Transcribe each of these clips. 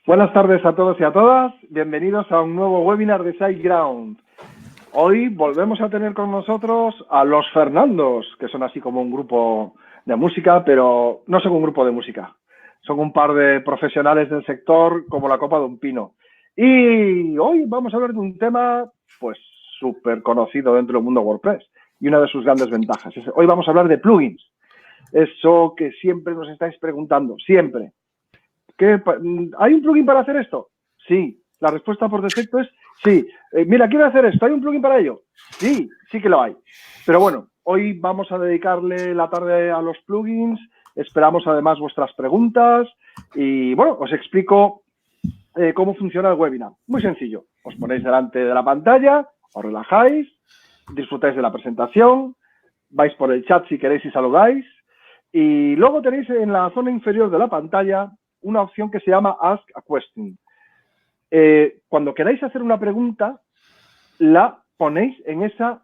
Buenas tardes a todos y a todas. Bienvenidos a un nuevo webinar de SiteGround. Hoy volvemos a tener con nosotros a los Fernandos, que son así como un grupo de música, pero no son un grupo de música. Son un par de profesionales del sector como la copa de un pino. Y hoy vamos a hablar de un tema pues súper conocido dentro del mundo WordPress y una de sus grandes ventajas. Hoy vamos a hablar de plugins. Eso que siempre nos estáis preguntando, siempre. ¿Hay un plugin para hacer esto? Sí. La respuesta por defecto es sí. Mira, quiero hacer esto. ¿Hay un plugin para ello? Sí, sí que lo hay. Pero bueno, hoy vamos a dedicarle la tarde a los plugins. Esperamos además vuestras preguntas. Y bueno, os explico cómo funciona el webinar. Muy sencillo. Os ponéis delante de la pantalla, os relajáis, disfrutáis de la presentación, vais por el chat si queréis y saludáis. Y luego tenéis en la zona inferior de la pantalla una opción que se llama Ask a Question. Cuando queráis hacer una pregunta, la ponéis en esa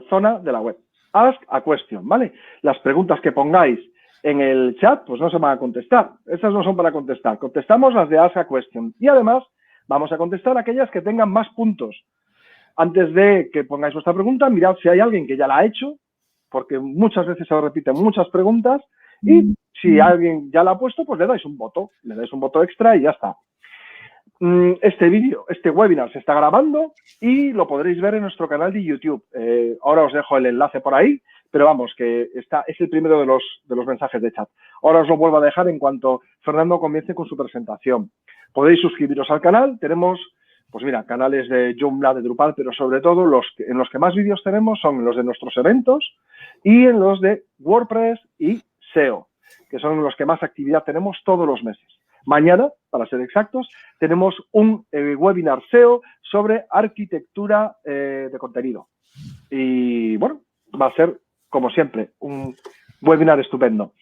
zona de la web. Ask a Question, ¿vale? Las preguntas que pongáis en el chat, pues no se van a contestar. Esas no son para contestar. Contestamos las de Ask a Question. Y además, vamos a contestar aquellas que tengan más puntos. Antes de que pongáis vuestra pregunta, mirad si hay alguien que ya la ha hecho, porque muchas veces se repiten muchas preguntas. Y si alguien ya la ha puesto, pues le dais un voto extra y ya está. Este webinar se está grabando y lo podréis ver en nuestro canal de YouTube. Ahora os dejo el enlace por ahí, pero vamos, que es el primero de los mensajes de chat. Ahora os lo vuelvo a dejar en cuanto Fernando comience con su presentación. Podéis suscribiros al canal. Tenemos, pues mira, canales de Joomla, de Drupal, pero sobre todo en los que más vídeos tenemos son los de nuestros eventos y en los de WordPress y SEO, que son los que más actividad tenemos todos los meses. Mañana, para ser exactos, tenemos un webinar SEO sobre arquitectura de contenido. Y bueno, va a ser, como siempre, un webinar estupendo.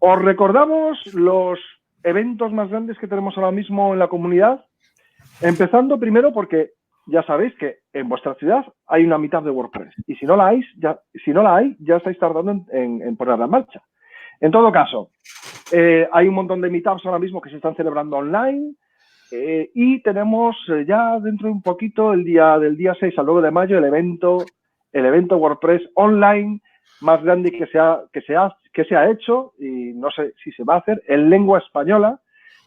Os recordamos los eventos más grandes que tenemos ahora mismo en la comunidad, empezando primero porque ya sabéis que en vuestra ciudad hay una mitad de WordPress y si no la hay, ya estáis tardando en ponerla en marcha. En todo caso, hay un montón de meetups ahora mismo que se están celebrando online y tenemos ya dentro de un poquito, del día 6 al 9 de mayo, el evento WordPress online más grande que se ha hecho, y no sé si se va a hacer, en lengua española,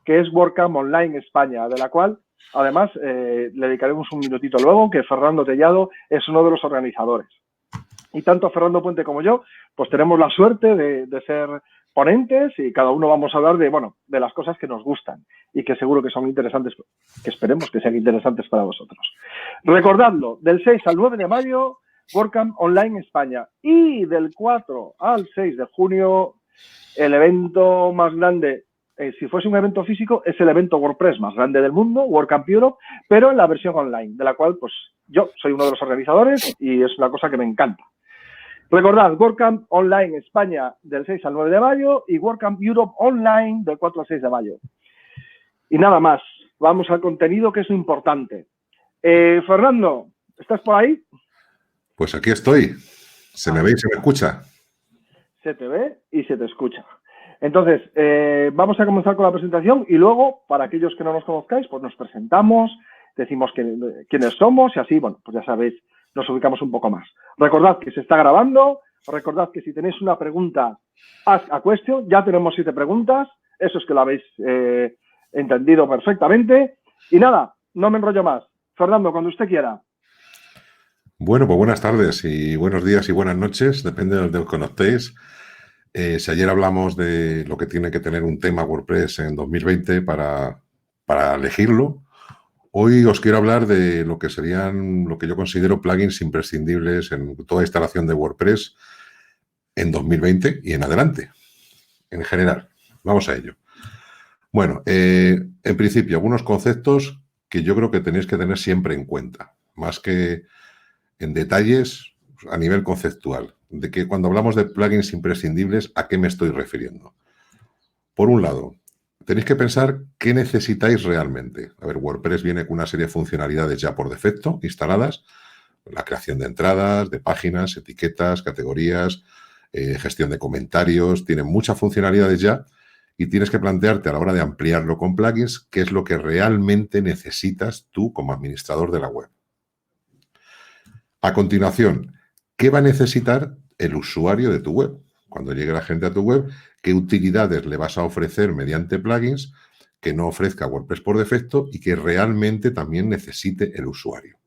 que es WordCamp Online España, de la cual además le dedicaremos un minutito luego, que Fernando Tellado es uno de los organizadores. Y tanto Fernando Puente como yo, pues tenemos la suerte de ser ponentes y cada uno vamos a hablar de las cosas que nos gustan y que seguro que son interesantes, que esperemos que sean interesantes para vosotros. Recordadlo, del 6 al 9 de mayo, WordCamp Online España, y del 4 al 6 de junio, el evento más grande, si fuese un evento físico, es el evento WordPress más grande del mundo, WordCamp Europe, pero en la versión online, de la cual pues yo soy uno de los organizadores y es una cosa que me encanta. Recordad, WordCamp Online España del 6 al 9 de mayo y WordCamp Europe Online del 4 al 6 de mayo. Y nada más, vamos al contenido, que es lo importante. Fernando, ¿estás por ahí? Pues aquí estoy. Se me ve y se me escucha. Se te ve y se te escucha. Entonces, vamos a comenzar con la presentación y luego, para aquellos que no nos conozcáis, pues nos presentamos, decimos quiénes somos y así, bueno, pues ya sabéis, nos ubicamos un poco más. Recordad que se está grabando, recordad que si tenéis una pregunta, ask a question, ya tenemos 7 preguntas, eso es que lo habéis entendido perfectamente. Y nada, no me enrollo más. Fernando, cuando usted quiera. Bueno, pues buenas tardes y buenos días y buenas noches, depende de donde os conectéis. Si ayer hablamos de lo que tiene que tener un tema WordPress en 2020 para elegirlo, hoy os quiero hablar de lo que serían lo que yo considero plugins imprescindibles en toda instalación de WordPress en 2020 y en adelante, en general. Vamos a ello. Bueno, en principio, algunos conceptos que yo creo que tenéis que tener siempre en cuenta, más que en detalles a nivel conceptual, de que cuando hablamos de plugins imprescindibles, ¿a qué me estoy refiriendo? Por un lado, tenéis que pensar qué necesitáis realmente. A ver, WordPress viene con una serie de funcionalidades ya por defecto instaladas, la creación de entradas, de páginas, etiquetas, categorías, gestión de comentarios, tiene muchas funcionalidades ya y tienes que plantearte a la hora de ampliarlo con plugins qué es lo que realmente necesitas tú como administrador de la web. A continuación, ¿qué va a necesitar el usuario de tu web? Cuando llegue la gente a tu web, ¿qué utilidades le vas a ofrecer mediante plugins que no ofrezca WordPress por defecto y que realmente también necesite el usuario?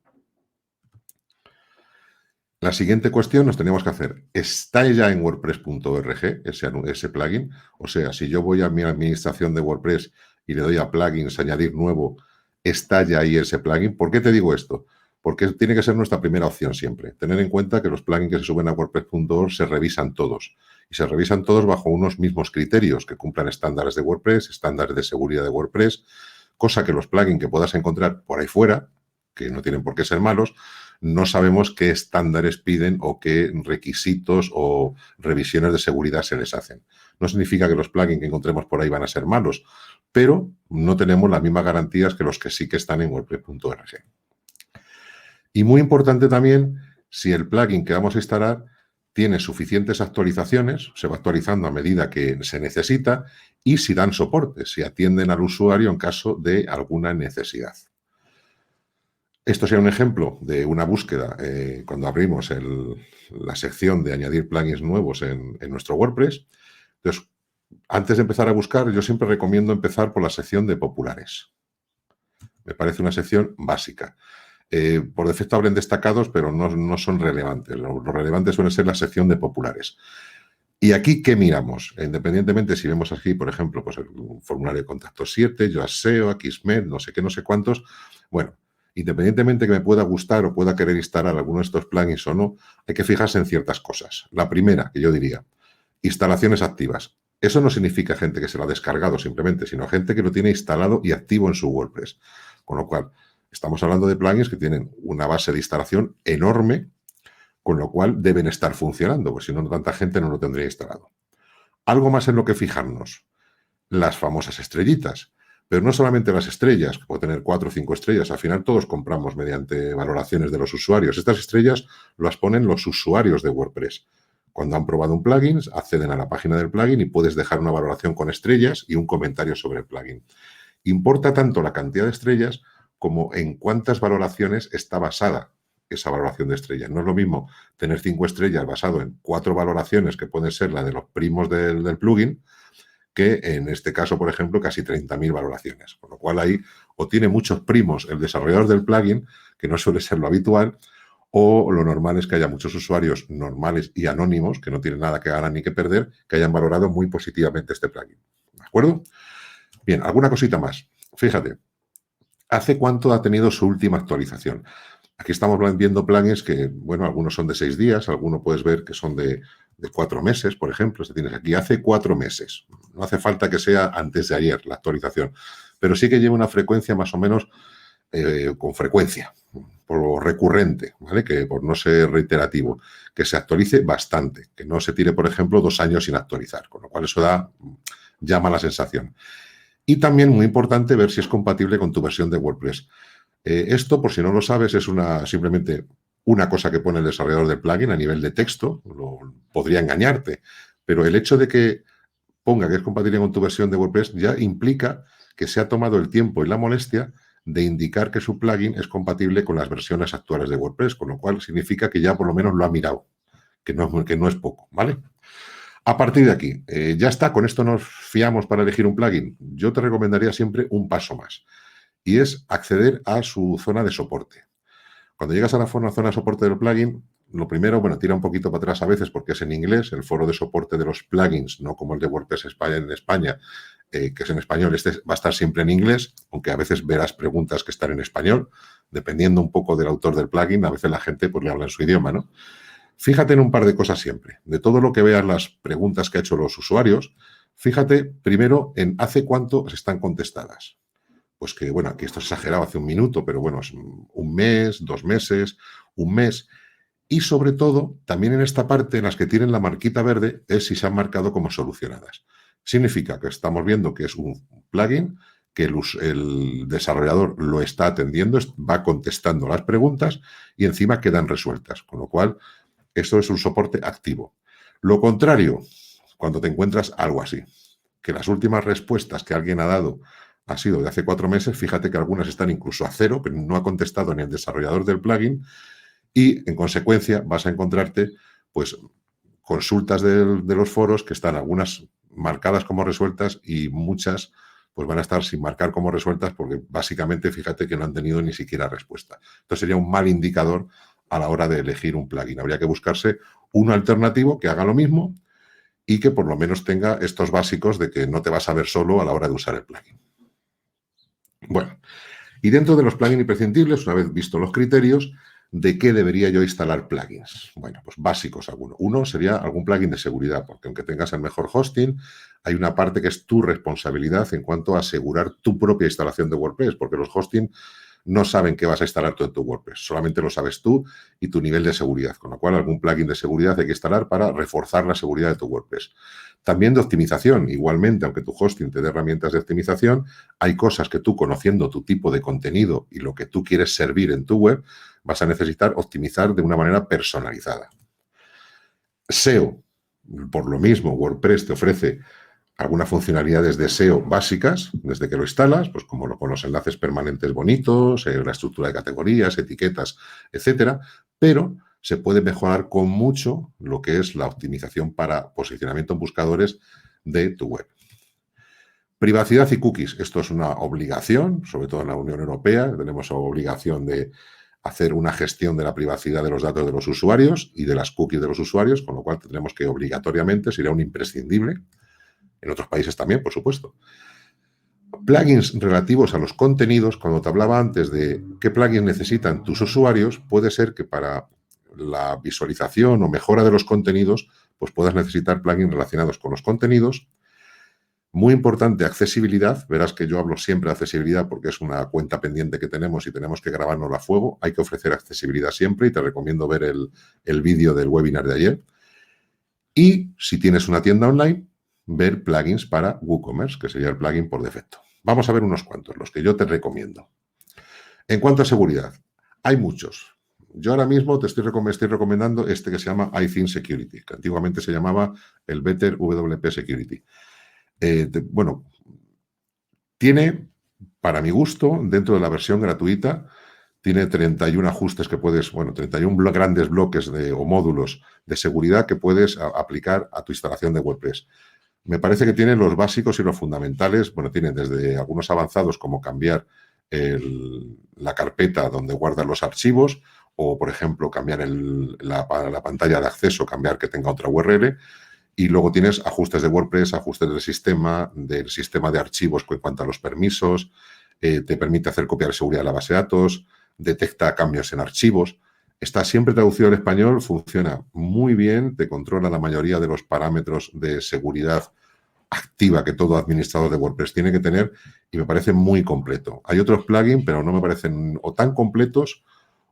La siguiente cuestión nos tenemos que hacer. ¿Está ya en WordPress.org ese plugin? O sea, si yo voy a mi administración de WordPress y le doy a plugins, añadir nuevo, ¿está ya ahí ese plugin? ¿Por qué te digo esto? Porque tiene que ser nuestra primera opción siempre. Tener en cuenta que los plugins que se suben a WordPress.org se revisan todos. Y se revisan todos bajo unos mismos criterios, que cumplan estándares de WordPress, estándares de seguridad de WordPress, cosa que los plugins que puedas encontrar por ahí fuera, que no tienen por qué ser malos, no sabemos qué estándares piden o qué requisitos o revisiones de seguridad se les hacen. No significa que los plugins que encontremos por ahí van a ser malos, pero no tenemos las mismas garantías que los que sí que están en WordPress.org. Y muy importante también, si el plugin que vamos a instalar tiene suficientes actualizaciones, se va actualizando a medida que se necesita, y si dan soporte, si atienden al usuario en caso de alguna necesidad. Esto sería un ejemplo de una búsqueda cuando abrimos la sección de añadir plugins nuevos en nuestro WordPress. Entonces, antes de empezar a buscar, yo siempre recomiendo empezar por la sección de populares. Me parece una sección básica. Por defecto abren destacados, pero no son relevantes. Lo relevante suele ser la sección de populares. ¿Y aquí qué miramos? Independientemente si vemos aquí, por ejemplo, pues el formulario de contacto 7, Yoast SEO, Akismet, no sé qué, no sé cuántos. Bueno, independientemente que me pueda gustar o pueda querer instalar alguno de estos plugins o no, hay que fijarse en ciertas cosas. La primera, que yo diría, instalaciones activas. Eso no significa gente que se lo ha descargado simplemente, sino gente que lo tiene instalado y activo en su WordPress. Con lo cual, estamos hablando de plugins que tienen una base de instalación enorme, con lo cual deben estar funcionando, porque si no, tanta gente no lo tendría instalado. Algo más en lo que fijarnos, las famosas estrellitas. Pero no solamente las estrellas, que puede tener 4 o 5 estrellas, al final todos compramos mediante valoraciones de los usuarios. Estas estrellas las ponen los usuarios de WordPress. Cuando han probado un plugin, acceden a la página del plugin y puedes dejar una valoración con estrellas y un comentario sobre el plugin. Importa tanto la cantidad de estrellas como en cuántas valoraciones está basada esa valoración de estrellas. No es lo mismo tener 5 estrellas basado en 4 valoraciones, que pueden ser la de los primos del plugin, que en este caso, por ejemplo, casi 30.000 valoraciones. Con lo cual ahí o tiene muchos primos el desarrollador del plugin, que no suele ser lo habitual, o lo normal es que haya muchos usuarios normales y anónimos, que no tienen nada que ganar ni que perder, que hayan valorado muy positivamente este plugin. ¿De acuerdo? Bien, alguna cosita más. Fíjate, ¿hace cuánto ha tenido su última actualización? Aquí estamos viendo plugins que, bueno, algunos son de 6 días, algunos puedes ver que son de 4 meses, por ejemplo. Este tienes aquí hace 4 meses. No hace falta que sea antes de ayer la actualización, pero sí que lleva una frecuencia más o menos con frecuencia, por recurrente, ¿vale? Que por no ser reiterativo, que se actualice bastante, que no se tire, por ejemplo, 2 años sin actualizar, con lo cual eso llama la sensación. Y también, muy importante, ver si es compatible con tu versión de WordPress. Esto, por si no lo sabes, es simplemente una cosa que pone el desarrollador del plugin a nivel de texto. Podría engañarte, pero el hecho de que ponga que es compatible con tu versión de WordPress ya implica que se ha tomado el tiempo y la molestia de indicar que su plugin es compatible con las versiones actuales de WordPress, con lo cual significa que ya por lo menos lo ha mirado, que no es poco, ¿vale? A partir de aquí, ya está, con esto nos fiamos para elegir un plugin. Yo te recomendaría siempre un paso más, y es acceder a su zona de soporte. Cuando llegas a la zona de soporte del plugin, lo primero, bueno, tira un poquito para atrás a veces porque es en inglés, el foro de soporte de los plugins, no como el de WordPress en España, que es en español, este va a estar siempre en inglés, aunque a veces verás preguntas que están en español, dependiendo un poco del autor del plugin, a veces la gente pues le habla en su idioma, ¿no? Fíjate en un par de cosas siempre. De todo lo que veas las preguntas que ha hecho los usuarios, fíjate primero en hace cuánto están contestadas. Pues que, bueno, aquí esto es exagerado, hace un minuto, pero bueno, es un mes, 2 meses, un mes. Y sobre todo, también en esta parte, en las que tienen la marquita verde, es si se han marcado como solucionadas. Significa que estamos viendo que es un plugin, que el desarrollador lo está atendiendo, va contestando las preguntas y encima quedan resueltas. Con lo cual, esto es un soporte activo. Lo contrario, cuando te encuentras algo así. que las últimas respuestas que alguien ha dado ha sido de hace 4 meses, fíjate que algunas están incluso a 0, pero no ha contestado ni el desarrollador del plugin, y en consecuencia vas a encontrarte pues consultas de los foros que están algunas marcadas como resueltas y muchas pues van a estar sin marcar como resueltas porque básicamente fíjate que no han tenido ni siquiera respuesta. Entonces sería un mal indicador a la hora de elegir un plugin. Habría que buscarse uno alternativo que haga lo mismo y que por lo menos tenga estos básicos de que no te vas a ver solo a la hora de usar el plugin. Bueno, y dentro de los plugins imprescindibles, una vez visto los criterios, ¿de qué debería yo instalar plugins? Bueno, pues básicos algunos. Uno sería algún plugin de seguridad, porque aunque tengas el mejor hosting, hay una parte que es tu responsabilidad en cuanto a asegurar tu propia instalación de WordPress, porque los hosting no saben qué vas a instalar tú en tu WordPress, solamente lo sabes tú y tu nivel de seguridad, con lo cual algún plugin de seguridad hay que instalar para reforzar la seguridad de tu WordPress. También de optimización, igualmente, aunque tu hosting te dé herramientas de optimización, hay cosas que tú, conociendo tu tipo de contenido y lo que tú quieres servir en tu web, vas a necesitar optimizar de una manera personalizada. SEO, por lo mismo, WordPress te ofrece algunas funcionalidades de SEO básicas desde que lo instalas, pues como con los enlaces permanentes bonitos, la estructura de categorías, etiquetas, etcétera, pero se puede mejorar con mucho lo que es la optimización para posicionamiento en buscadores de tu web. Privacidad y cookies. Esto es una obligación, sobre todo en la Unión Europea. Tenemos obligación de hacer una gestión de la privacidad de los datos de los usuarios y de las cookies de los usuarios, con lo cual tendremos que obligatoriamente, sería un imprescindible. En otros países también, por supuesto. Plugins relativos a los contenidos, cuando te hablaba antes de qué plugins necesitan tus usuarios, puede ser que para la visualización o mejora de los contenidos, pues puedas necesitar plugins relacionados con los contenidos. Muy importante, accesibilidad. Verás que yo hablo siempre de accesibilidad porque es una cuenta pendiente que tenemos y tenemos que grabarnos a fuego. Hay que ofrecer accesibilidad siempre y te recomiendo ver el vídeo del webinar de ayer. Y si tienes una tienda online, ver plugins para WooCommerce, que sería el plugin por defecto. Vamos a ver unos cuantos, los que yo te recomiendo. En cuanto a seguridad, hay muchos. Yo ahora mismo te estoy recomendando este que se llama iThing Security, que antiguamente se llamaba el Better WP Security. Bueno, tiene, para mi gusto, dentro de la versión gratuita, tiene 31 ajustes que puedes, 31 grandes bloques o módulos de seguridad que puedes aplicar a tu instalación de WordPress. Me parece que tiene los básicos y los fundamentales, tiene desde algunos avanzados como cambiar la carpeta donde guardan los archivos o, por ejemplo, cambiar la pantalla de acceso, cambiar que tenga otra URL. Y luego tienes ajustes de WordPress, ajustes del sistema de archivos en cuanto a los permisos, te permite hacer copia de seguridad de la base de datos, detecta cambios en archivos. Está siempre traducido al español, funciona muy bien, te controla la mayoría de los parámetros de seguridad activa que todo administrador de WordPress tiene que tener y me parece muy completo. Hay otros plugins, pero no me parecen o tan completos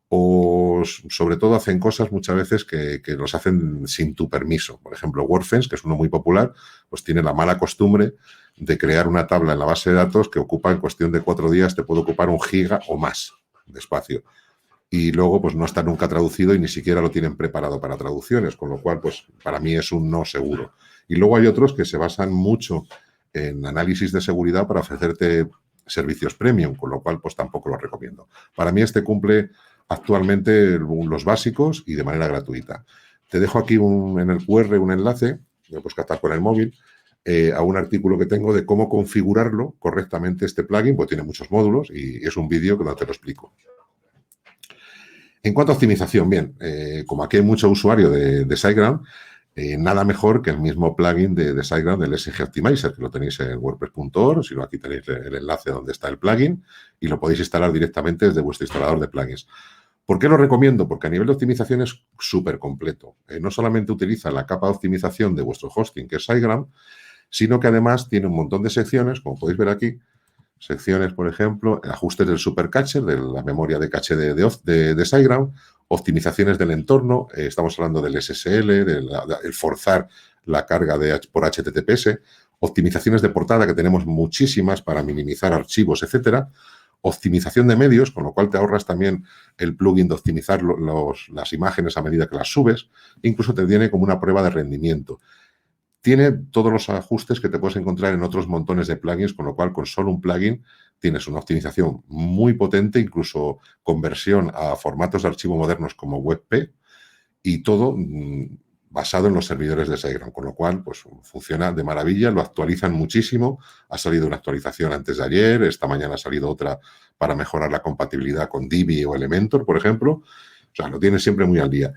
o sobre todo hacen cosas muchas veces que los hacen sin tu permiso. Por ejemplo, WordFence, que es uno muy popular, pues tiene la mala costumbre de crear una tabla en la base de datos que ocupa en cuestión de 4 días, te puede ocupar 1 giga o más de espacio. Y luego pues no está nunca traducido y ni siquiera lo tienen preparado para traducciones, con lo cual pues para mí es un no seguro. Y luego hay otros que se basan mucho en análisis de seguridad para ofrecerte servicios premium, con lo cual pues tampoco lo recomiendo. Para mí este cumple actualmente los básicos y de manera gratuita. Te dejo aquí en el QR un enlace, lo puedes captar con el móvil, a un artículo que tengo de cómo configurarlo correctamente este plugin, pues tiene muchos módulos y es un vídeo donde te lo explico. En cuanto a optimización, bien, como aquí hay mucho usuario de SiteGround, nada mejor que el mismo plugin de SiteGround, el SG Optimizer, que lo tenéis en wordpress.org, si no aquí tenéis el enlace donde está el plugin y lo podéis instalar directamente desde vuestro instalador de plugins. ¿Por qué lo recomiendo? Porque a nivel de optimización es súper completo. No solamente utiliza la capa de optimización de vuestro hosting, que es SiteGround, sino que además tiene un montón de secciones, como podéis ver aquí, secciones, por ejemplo, ajustes del supercache, de la memoria de caché de SiteGround, optimizaciones del entorno, estamos hablando del SSL, el forzar la carga por HTTPS, optimizaciones de portada, que tenemos muchísimas para minimizar archivos, etcétera, optimización de medios, con lo cual te ahorras también el plugin de optimizar las imágenes a medida que las subes, incluso te viene como una prueba de rendimiento. tiene todos los ajustes que te puedes encontrar en otros montones de plugins, con lo cual con solo un plugin tienes una optimización muy potente, incluso conversión a formatos de archivo modernos como WebP, y todo basado en los servidores de SiteGround, con lo cual pues, funciona de maravilla, lo actualizan muchísimo, ha salido una actualización antes de ayer, esta mañana ha salido otra para mejorar la compatibilidad con Divi o Elementor, por ejemplo. O sea, lo tienes siempre muy al día.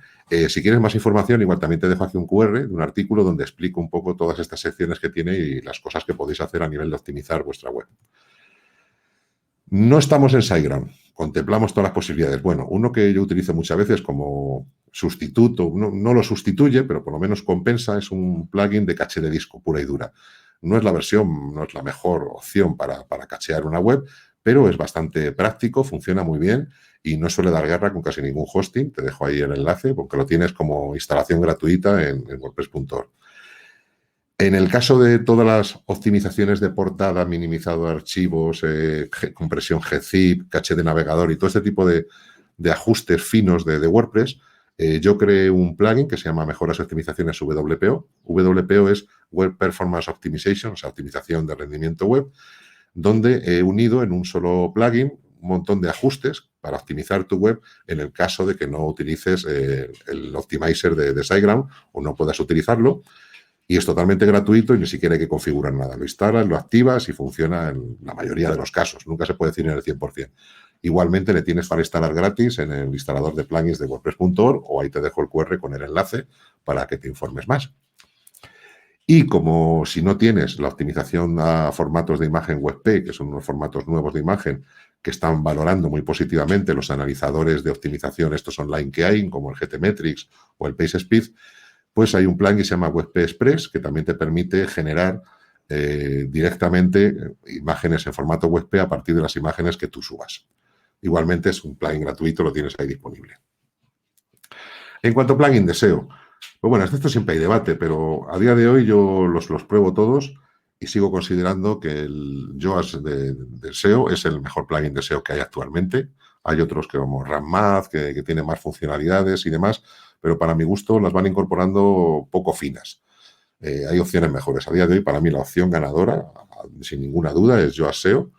Si quieres más información, igual también te dejo aquí un QR de un artículo donde explico un poco todas estas secciones que tiene y las cosas que podéis hacer a nivel de optimizar vuestra web. No estamos en SiteGround, contemplamos todas las posibilidades. Bueno, uno que yo utilizo muchas veces como sustituto, no lo sustituye, pero por lo menos compensa, es un plugin de caché de disco pura y dura. No es la versión, no es la mejor opción para cachear una web, pero es bastante práctico, funciona muy bien y no suele dar guerra con casi ningún hosting. Te dejo ahí el enlace porque lo tienes como instalación gratuita en WordPress.org. En el caso de todas las optimizaciones de portada, minimizado de archivos, compresión gzip, caché de navegador y todo este tipo de ajustes finos de WordPress, yo creé un plugin que se llama Mejoras y Optimizaciones WPO. WPO es Web Performance Optimization, o sea, optimización de rendimiento web, donde he unido en un solo plugin un montón de ajustes para optimizar tu web en el caso de que no utilices el optimizer de SiteGround o no puedas utilizarlo. Y es totalmente gratuito y ni siquiera hay que configurar nada. Lo instalas, lo activas y funciona en la mayoría de los casos. Nunca se puede decir en el 100%. Igualmente le tienes para instalar gratis en el instalador de plugins de WordPress.org o ahí te dejo el QR con el enlace para que te informes más. Y como si no tienes la optimización a formatos de imagen WebP, que son unos formatos nuevos de imagen que están valorando muy positivamente los analizadores de optimización, estos online que hay, como el GTmetrix o el PageSpeed, pues hay un plan que se llama WebP Express que también te permite generar directamente imágenes en formato WebP a partir de las imágenes que tú subas. Igualmente es un plugin gratuito, lo tienes ahí disponible. En cuanto a plugin de SEO, pues bueno, esto siempre hay debate, pero a día de hoy yo los pruebo todos y sigo considerando que el Yoast de SEO es el mejor plugin de SEO que hay actualmente. Hay otros que como RamMath, que tienen más funcionalidades y demás, pero para mi gusto las van incorporando poco finas. Hay opciones mejores. A día de hoy, para mí, la opción ganadora, sin ninguna duda, es Yoast SEO,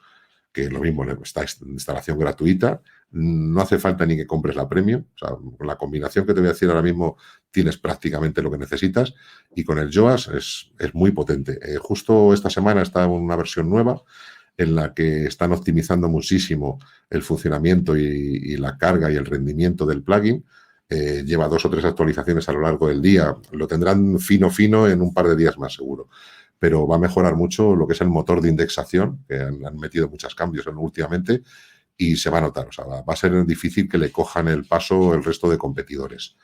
que lo mismo, está instalación gratuita. No hace falta ni que compres la Premium. O sea, con la combinación que te voy a decir ahora mismo, tienes prácticamente lo que necesitas. Y con el Yoast es muy potente. Justo esta semana está una versión nueva en la que están optimizando muchísimo el funcionamiento y la carga y el rendimiento del plugin. Lleva 2 o 3 actualizaciones a lo largo del día. Lo tendrán fino en un par de días más, seguro. Pero va a mejorar mucho lo que es el motor de indexación, que han metido muchos cambios últimamente y se va a notar. O sea, va a ser difícil que le cojan el paso el resto de competidores.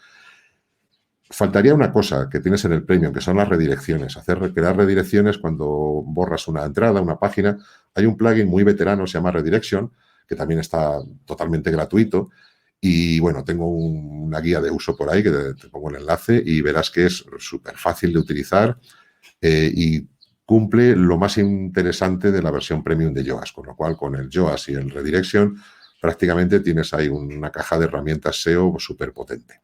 Faltaría una cosa que tienes en el Premium, que son las redirecciones. Crear redirecciones cuando borras una entrada, una página. Hay un plugin muy veterano, se llama Redirection, que también está totalmente gratuito. Y bueno, tengo una guía de uso por ahí que te pongo el enlace y verás que es súper fácil de utilizar y cumple lo más interesante de la versión Premium de Yoast. Con lo cual, con el Yoast y el Redirection, prácticamente tienes ahí una caja de herramientas SEO súper potente.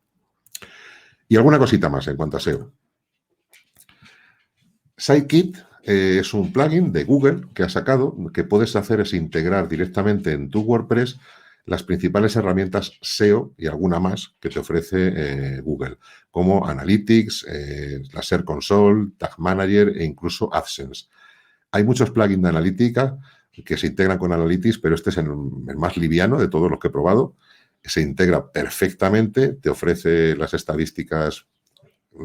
Y alguna cosita más en cuanto a SEO. Sitekit es un plugin de Google que ha sacado, que puedes hacer es integrar directamente en tu WordPress las principales herramientas SEO y alguna más que te ofrece Google, como Analytics, la Search Console, Tag Manager e incluso AdSense. Hay muchos plugins de analítica que se integran con Analytics, pero este es el más liviano de todos los que he probado. Se integra perfectamente, te ofrece las estadísticas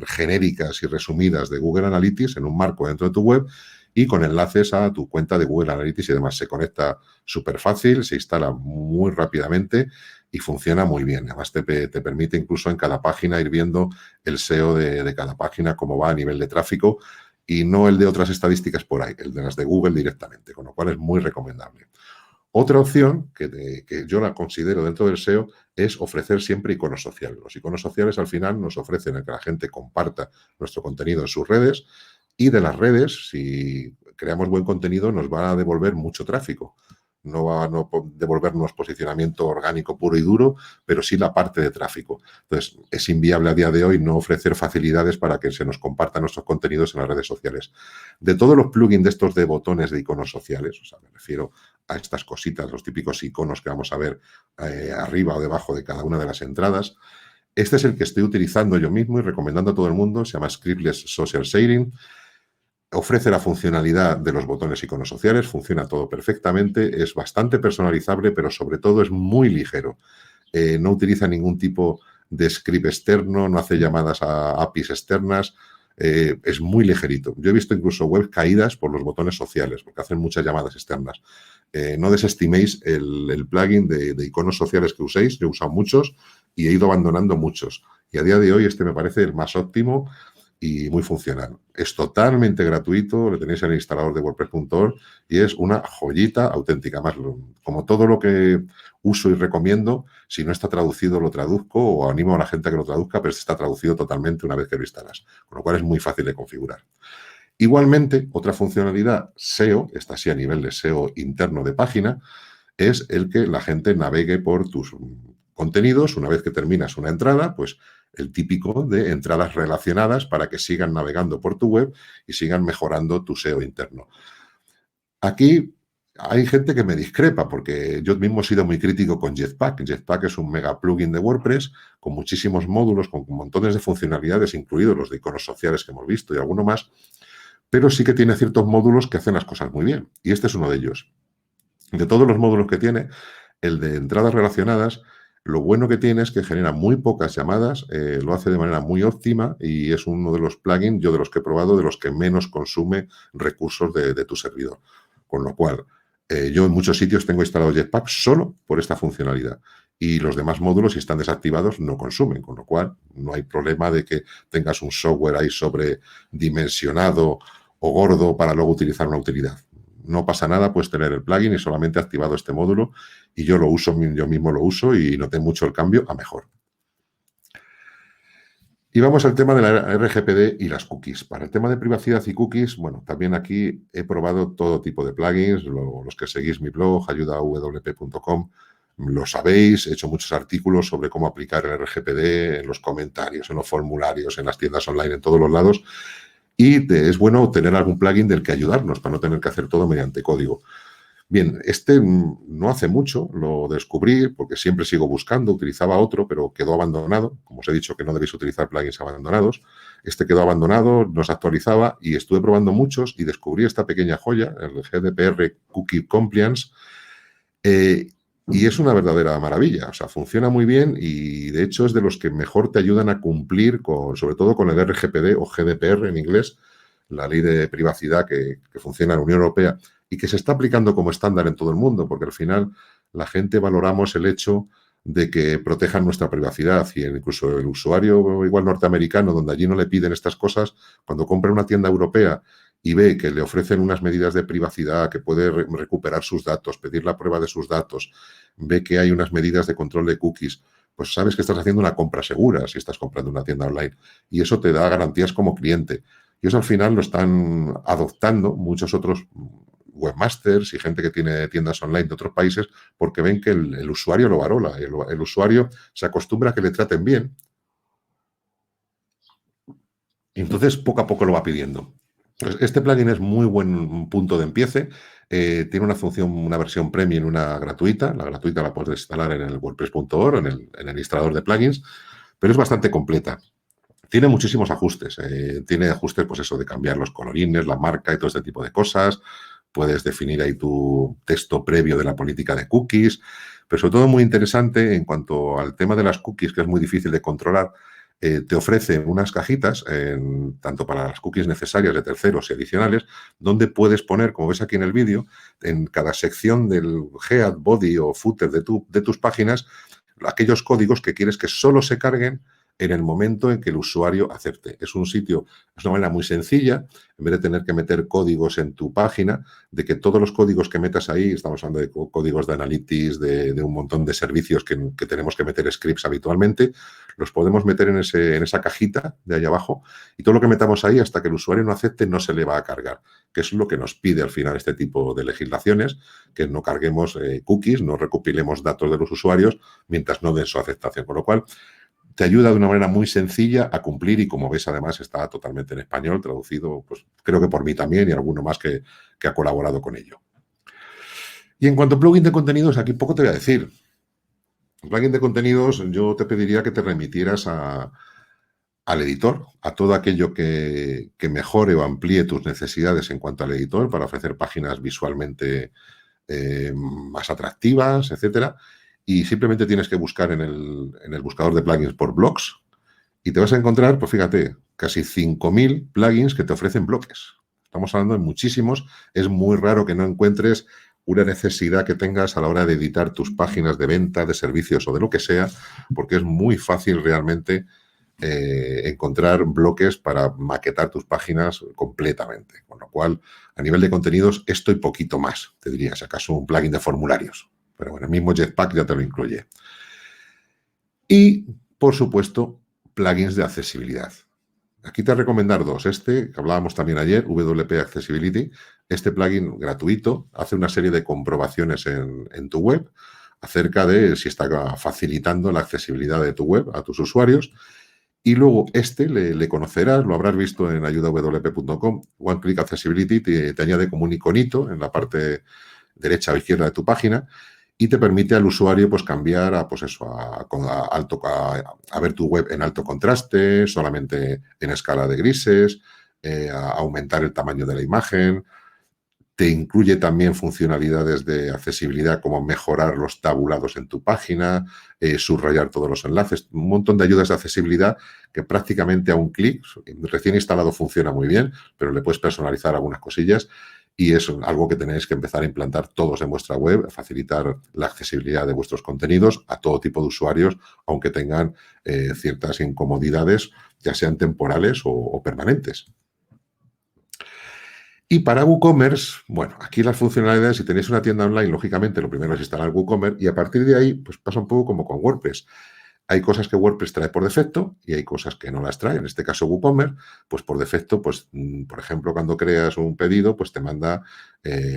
genéricas y resumidas de Google Analytics en un marco dentro de tu web y con enlaces a tu cuenta de Google Analytics y demás. Se conecta súper fácil, se instala muy rápidamente y funciona muy bien. Además, te permite incluso en cada página ir viendo el SEO de cada página, cómo va a nivel de tráfico y no el de otras estadísticas por ahí, el de las de Google directamente, con lo cual es muy recomendable. Otra opción que yo la considero dentro del SEO es ofrecer siempre iconos sociales. Los iconos sociales al final nos ofrecen a que la gente comparta nuestro contenido en sus redes y de las redes, si creamos buen contenido, nos va a devolver mucho tráfico. no va a devolvernos posicionamiento orgánico puro y duro, pero sí la parte de tráfico. Entonces, es inviable a día de hoy no ofrecer facilidades para que se nos compartan nuestros contenidos en las redes sociales. De todos los plugins de estos de botones de iconos sociales, o sea, me refiero a estas cositas, los típicos iconos que vamos a ver arriba o debajo de cada una de las entradas, este es el que estoy utilizando yo mismo y recomendando a todo el mundo. Se llama Scriptless Social Sharing. Ofrece la funcionalidad de los botones iconos sociales, funciona todo perfectamente, es bastante personalizable, pero sobre todo es muy ligero. No utiliza ningún tipo de script externo, no hace llamadas a APIs externas, es muy ligerito. Yo he visto incluso webs caídas por los botones sociales, porque hacen muchas llamadas externas. No desestiméis el plugin de iconos sociales que uséis, yo he usado muchos y he ido abandonando muchos. Y a día de hoy este me parece el más óptimo y muy funcional. Es totalmente gratuito, lo tenéis en el instalador de WordPress.org y es una joyita auténtica. Más, como todo lo que uso y recomiendo, si no está traducido lo traduzco o animo a la gente a que lo traduzca, pero está traducido totalmente una vez que lo instalas, con lo cual es muy fácil de configurar. Igualmente, otra funcionalidad SEO, esta sí a nivel de SEO interno de página, es el que la gente navegue por tus contenidos. Una vez que terminas una entrada, pues el típico de entradas relacionadas para que sigan navegando por tu web y sigan mejorando tu SEO interno. Aquí hay gente que me discrepa porque yo mismo he sido muy crítico con Jetpack. Jetpack es un mega plugin de WordPress con muchísimos módulos, con montones de funcionalidades, incluidos los de iconos sociales que hemos visto y alguno más, pero sí que tiene ciertos módulos que hacen las cosas muy bien. Y este es uno de ellos. De todos los módulos que tiene, el de entradas relacionadas, lo bueno que tiene es que genera muy pocas llamadas, lo hace de manera muy óptima y es uno de los plugins, yo de los que he probado, de los que menos consume recursos de tu servidor. Con lo cual, yo en muchos sitios tengo instalado Jetpack solo por esta funcionalidad. Y los demás módulos, si están desactivados, no consumen. Con lo cual, no hay problema de que tengas un software ahí sobredimensionado o gordo para luego utilizar una utilidad. No pasa nada, puedes tener el plugin y solamente activado este módulo y yo lo uso, yo mismo lo uso y noté mucho el cambio a mejor. Y vamos al tema de la RGPD y las cookies. Para el tema de privacidad y cookies, bueno, también aquí he probado todo tipo de plugins, los que seguís mi blog, ayudawp.com, lo sabéis, he hecho muchos artículos sobre cómo aplicar el RGPD en los comentarios, en los formularios, en las tiendas online, en todos los lados. Y es bueno tener algún plugin del que ayudarnos para no tener que hacer todo mediante código. Bien, este no hace mucho lo descubrí porque siempre sigo buscando, utilizaba otro, pero quedó abandonado. Como os he dicho que no debéis utilizar plugins abandonados. Este quedó abandonado, no se actualizaba y estuve probando muchos y descubrí esta pequeña joya, el GDPR Cookie Compliance, y es una verdadera maravilla. O sea, funciona muy bien y de hecho es de los que mejor te ayudan a cumplir, sobre todo con el RGPD o GDPR en inglés, la ley de privacidad que funciona en la Unión Europea y que se está aplicando como estándar en todo el mundo, porque al final la gente valoramos el hecho de que protejan nuestra privacidad y incluso el usuario igual norteamericano, donde allí no le piden estas cosas, cuando compra una tienda europea y ve que le ofrecen unas medidas de privacidad, que puede recuperar sus datos, pedir la prueba de sus datos, ve que hay unas medidas de control de cookies, pues sabes que estás haciendo una compra segura si estás comprando una tienda online y eso te da garantías como cliente. Y eso al final lo están adoptando muchos otros webmasters y gente que tiene tiendas online de otros países porque ven que el usuario lo valora, el usuario se acostumbra a que le traten bien y entonces poco a poco lo va pidiendo. Pues este plugin es muy buen punto de empiece, tiene una función, una versión premium, una gratuita, la gratuita la puedes instalar en el wordpress.org, en el instalador de plugins, pero es bastante completa. Tiene muchísimos ajustes, tiene ajustes pues eso de cambiar los colorines, la marca y todo este tipo de cosas. Puedes definir ahí tu texto previo de la política de cookies, pero sobre todo muy interesante en cuanto al tema de las cookies, que es muy difícil de controlar, te ofrece unas cajitas, tanto para las cookies necesarias de terceros y adicionales, donde puedes poner, como ves aquí en el vídeo, en cada sección del head, body o footer de tus páginas, aquellos códigos que quieres que solo se carguen en el momento en que el usuario acepte. Es un sitio, es una manera muy sencilla, en vez de tener que meter códigos en tu página, de que todos los códigos que metas ahí, estamos hablando de códigos de Analytics, de un montón de servicios que tenemos que meter scripts habitualmente, los podemos meter en esa cajita de ahí abajo, y todo lo que metamos ahí hasta que el usuario no acepte no se le va a cargar, que es lo que nos pide al final este tipo de legislaciones, que no carguemos cookies, no recopilemos datos de los usuarios mientras no den su aceptación, con lo cual te ayuda de una manera muy sencilla a cumplir y, como ves, además está totalmente en español, traducido, pues creo que por mí también y alguno más que ha colaborado con ello. Y en cuanto a plugin de contenidos, aquí poco te voy a decir. El plugin de contenidos, yo te pediría que te remitieras al editor, a todo aquello que mejore o amplíe tus necesidades en cuanto al editor para ofrecer páginas visualmente más atractivas, etcétera. Y simplemente tienes que buscar en el buscador de plugins por blogs y te vas a encontrar, pues fíjate, casi 5.000 plugins que te ofrecen bloques. Estamos hablando de muchísimos. Es muy raro que no encuentres una necesidad que tengas a la hora de editar tus páginas de venta, de servicios o de lo que sea, porque es muy fácil realmente encontrar bloques para maquetar tus páginas completamente. Con lo cual, a nivel de contenidos, esto y poquito más, te diría, si acaso un plugin de formularios. Pero bueno, el mismo Jetpack ya te lo incluye. Y, por supuesto, plugins de accesibilidad. Aquí te voy a recomendar dos. Este, que hablábamos también ayer, WP Accessibility. Este plugin gratuito hace una serie de comprobaciones en tu web acerca de si está facilitando la accesibilidad de tu web a tus usuarios. Y luego este le conocerás, lo habrás visto en ayudawp.com. One Click Accessibility te añade como un iconito en la parte derecha o izquierda de tu página y te permite al usuario pues cambiar a ver tu web en alto contraste, solamente en escala de grises, a aumentar el tamaño de la imagen. Te incluye también funcionalidades de accesibilidad como mejorar los tabulados en tu página, subrayar todos los enlaces, un montón de ayudas de accesibilidad que prácticamente a un clic, recién instalado funciona muy bien, pero le puedes personalizar algunas cosillas y es algo que tenéis que empezar a implantar todos en vuestra web, facilitar la accesibilidad de vuestros contenidos a todo tipo de usuarios, aunque tengan ciertas incomodidades, ya sean temporales o permanentes. Y para WooCommerce, bueno, aquí las funcionalidades, si tenéis una tienda online, lógicamente lo primero es instalar WooCommerce y a partir de ahí, pues pasa un poco como con WordPress. Hay cosas que WordPress trae por defecto y hay cosas que no las trae. En este caso, WooCommerce, pues por defecto, pues por ejemplo, cuando creas un pedido, pues te manda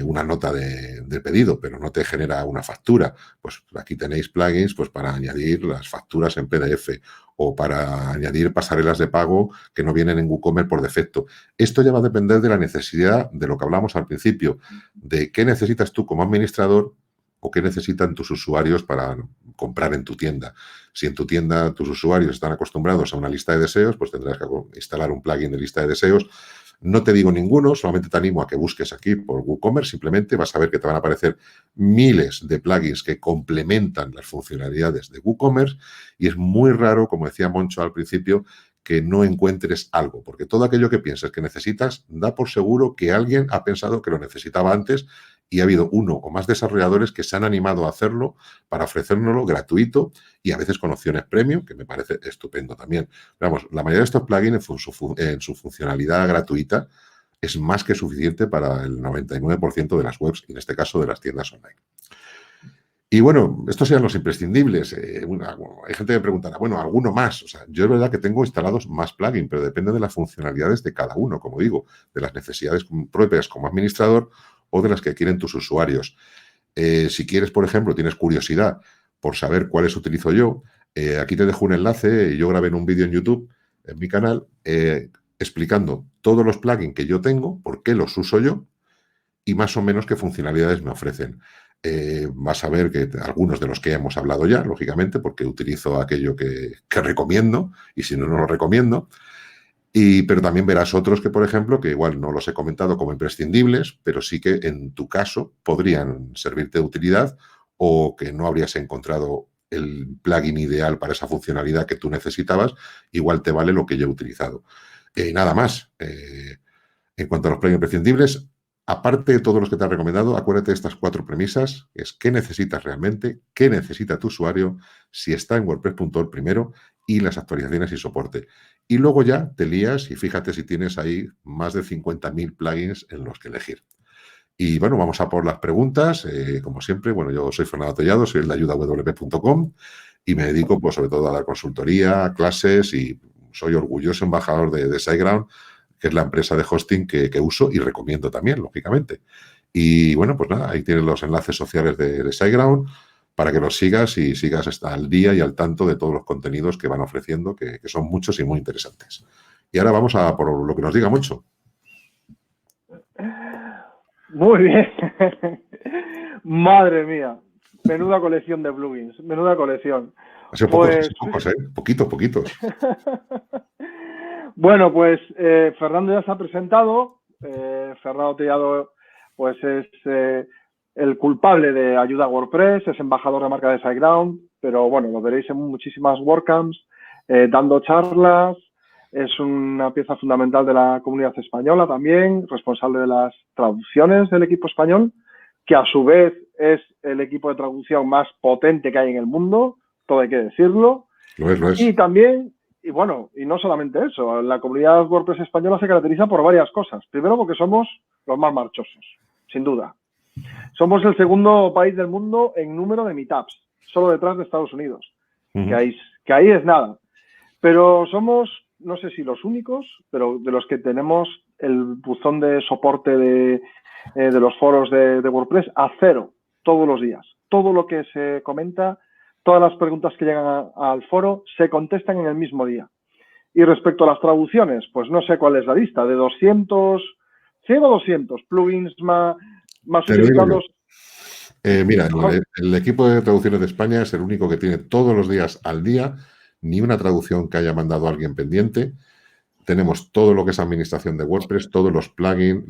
una nota de pedido, pero no te genera una factura. Pues aquí tenéis plugins pues para añadir las facturas en PDF o para añadir pasarelas de pago que no vienen en WooCommerce por defecto. Esto ya va a depender de la necesidad de lo que hablamos al principio, de qué necesitas tú como administrador o qué necesitan tus usuarios para comprar en tu tienda. Si en tu tienda tus usuarios están acostumbrados a una lista de deseos, pues tendrás que instalar un plugin de lista de deseos. No te digo ninguno, solamente te animo a que busques aquí por WooCommerce. Simplemente vas a ver que te van a aparecer miles de plugins que complementan las funcionalidades de WooCommerce y es muy raro, como decía Moncho al principio, que no encuentres algo, porque todo aquello que piensas que necesitas, da por seguro que alguien ha pensado que lo necesitaba antes y ha habido uno o más desarrolladores que se han animado a hacerlo para ofrecérnoslo gratuito y a veces con opciones premium, que me parece estupendo también. Vamos, la mayoría de estos plugins en su funcionalidad gratuita es más que suficiente para el 99% de las webs, y en este caso de las tiendas online. Y bueno, estos serían los imprescindibles. Hay gente que me preguntará, bueno, ¿alguno más? O sea, yo es verdad que tengo instalados más plugins, pero depende de las funcionalidades de cada uno, como digo, de las necesidades propias como administrador o de las que quieren tus usuarios. Si quieres, por ejemplo, tienes curiosidad por saber cuáles utilizo yo, aquí te dejo un enlace. Yo grabé un vídeo en YouTube, en mi canal, explicando todos los plugins que yo tengo, por qué los uso yo y más o menos qué funcionalidades me ofrecen. Vas a ver que algunos de los que hemos hablado ya, lógicamente, porque utilizo aquello que recomiendo y si no, no lo recomiendo. Pero también verás otros que, por ejemplo, que igual no los he comentado como imprescindibles, pero sí que en tu caso podrían servirte de utilidad o que no habrías encontrado el plugin ideal para esa funcionalidad que tú necesitabas, igual te vale lo que yo he utilizado. Nada más. En cuanto a los plugins imprescindibles, aparte de todos los que te han recomendado, acuérdate de estas 4 premisas, es qué necesitas realmente, qué necesita tu usuario, si está en WordPress.org primero y las actualizaciones y soporte. Y luego ya te lías y fíjate si tienes ahí más de 50.000 plugins en los que elegir. Y bueno, vamos a por las preguntas. Como siempre, bueno, yo soy Fernando Tellado, soy el de ayudawp.com y me dedico pues sobre todo a dar consultoría, clases y soy orgulloso embajador de SiteGround, que es la empresa de hosting que uso y recomiendo también, lógicamente. Y bueno, pues nada, ahí tienes los enlaces sociales de SiteGround para que los sigas y sigas al día y al tanto de todos los contenidos que van ofreciendo, que son muchos y muy interesantes. Y ahora vamos a por lo que nos diga Moncho. Muy bien. Madre mía. Menuda colección de plugins. Menuda colección. Ha sido pocos, ¿eh? Poquitos. Bueno, pues Fernando ya se ha presentado. Fernando Tellado pues es el culpable de Ayuda a WordPress, es embajador de marca de SiteGround, pero bueno, lo veréis en muchísimas WordCamps, dando charlas. Es una pieza fundamental de la comunidad española también, responsable de las traducciones del equipo español, que a su vez es el equipo de traducción más potente que hay en el mundo, todo hay que decirlo. Lo es. Y también, y bueno, y no solamente eso, la comunidad WordPress española se caracteriza por varias cosas. Primero, porque somos los más marchosos, sin duda. Somos el segundo país del mundo en número de meetups, solo detrás de Estados Unidos, que ahí es nada. Pero somos, no sé si los únicos, pero de los que tenemos el buzón de soporte de los foros de WordPress a 0 todos los días. Todo lo que se comenta, todas las preguntas que llegan al foro se contestan en el mismo día. Y respecto a las traducciones, pues no sé cuál es la lista, de 200, 100 o 200 plugins más utilizados. Mira, el equipo de traducciones de España es el único que tiene todos los días al día ni una traducción que haya mandado alguien pendiente. Tenemos todo lo que es administración de WordPress, todos los plugins,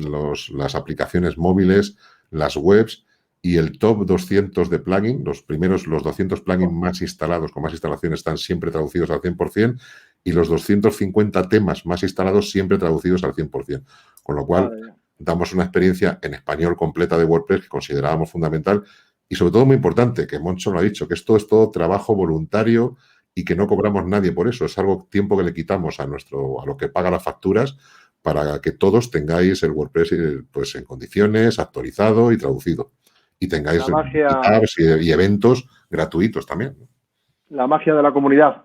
las aplicaciones móviles, las webs y el top 200 de plugin. Los 200 plugins más instalados, con más instalaciones, están siempre traducidos al 100% y los 250 temas más instalados siempre traducidos al 100%. Con lo cual, damos una experiencia en español completa de WordPress que considerábamos fundamental y sobre todo muy importante, que Moncho lo ha dicho, que esto es todo trabajo voluntario y que no cobramos nadie por eso. Es algo tiempo que le quitamos a lo que paga las facturas para que todos tengáis el WordPress pues en condiciones, actualizado y traducido. Y tengáis meetups y eventos gratuitos también. La magia de la comunidad,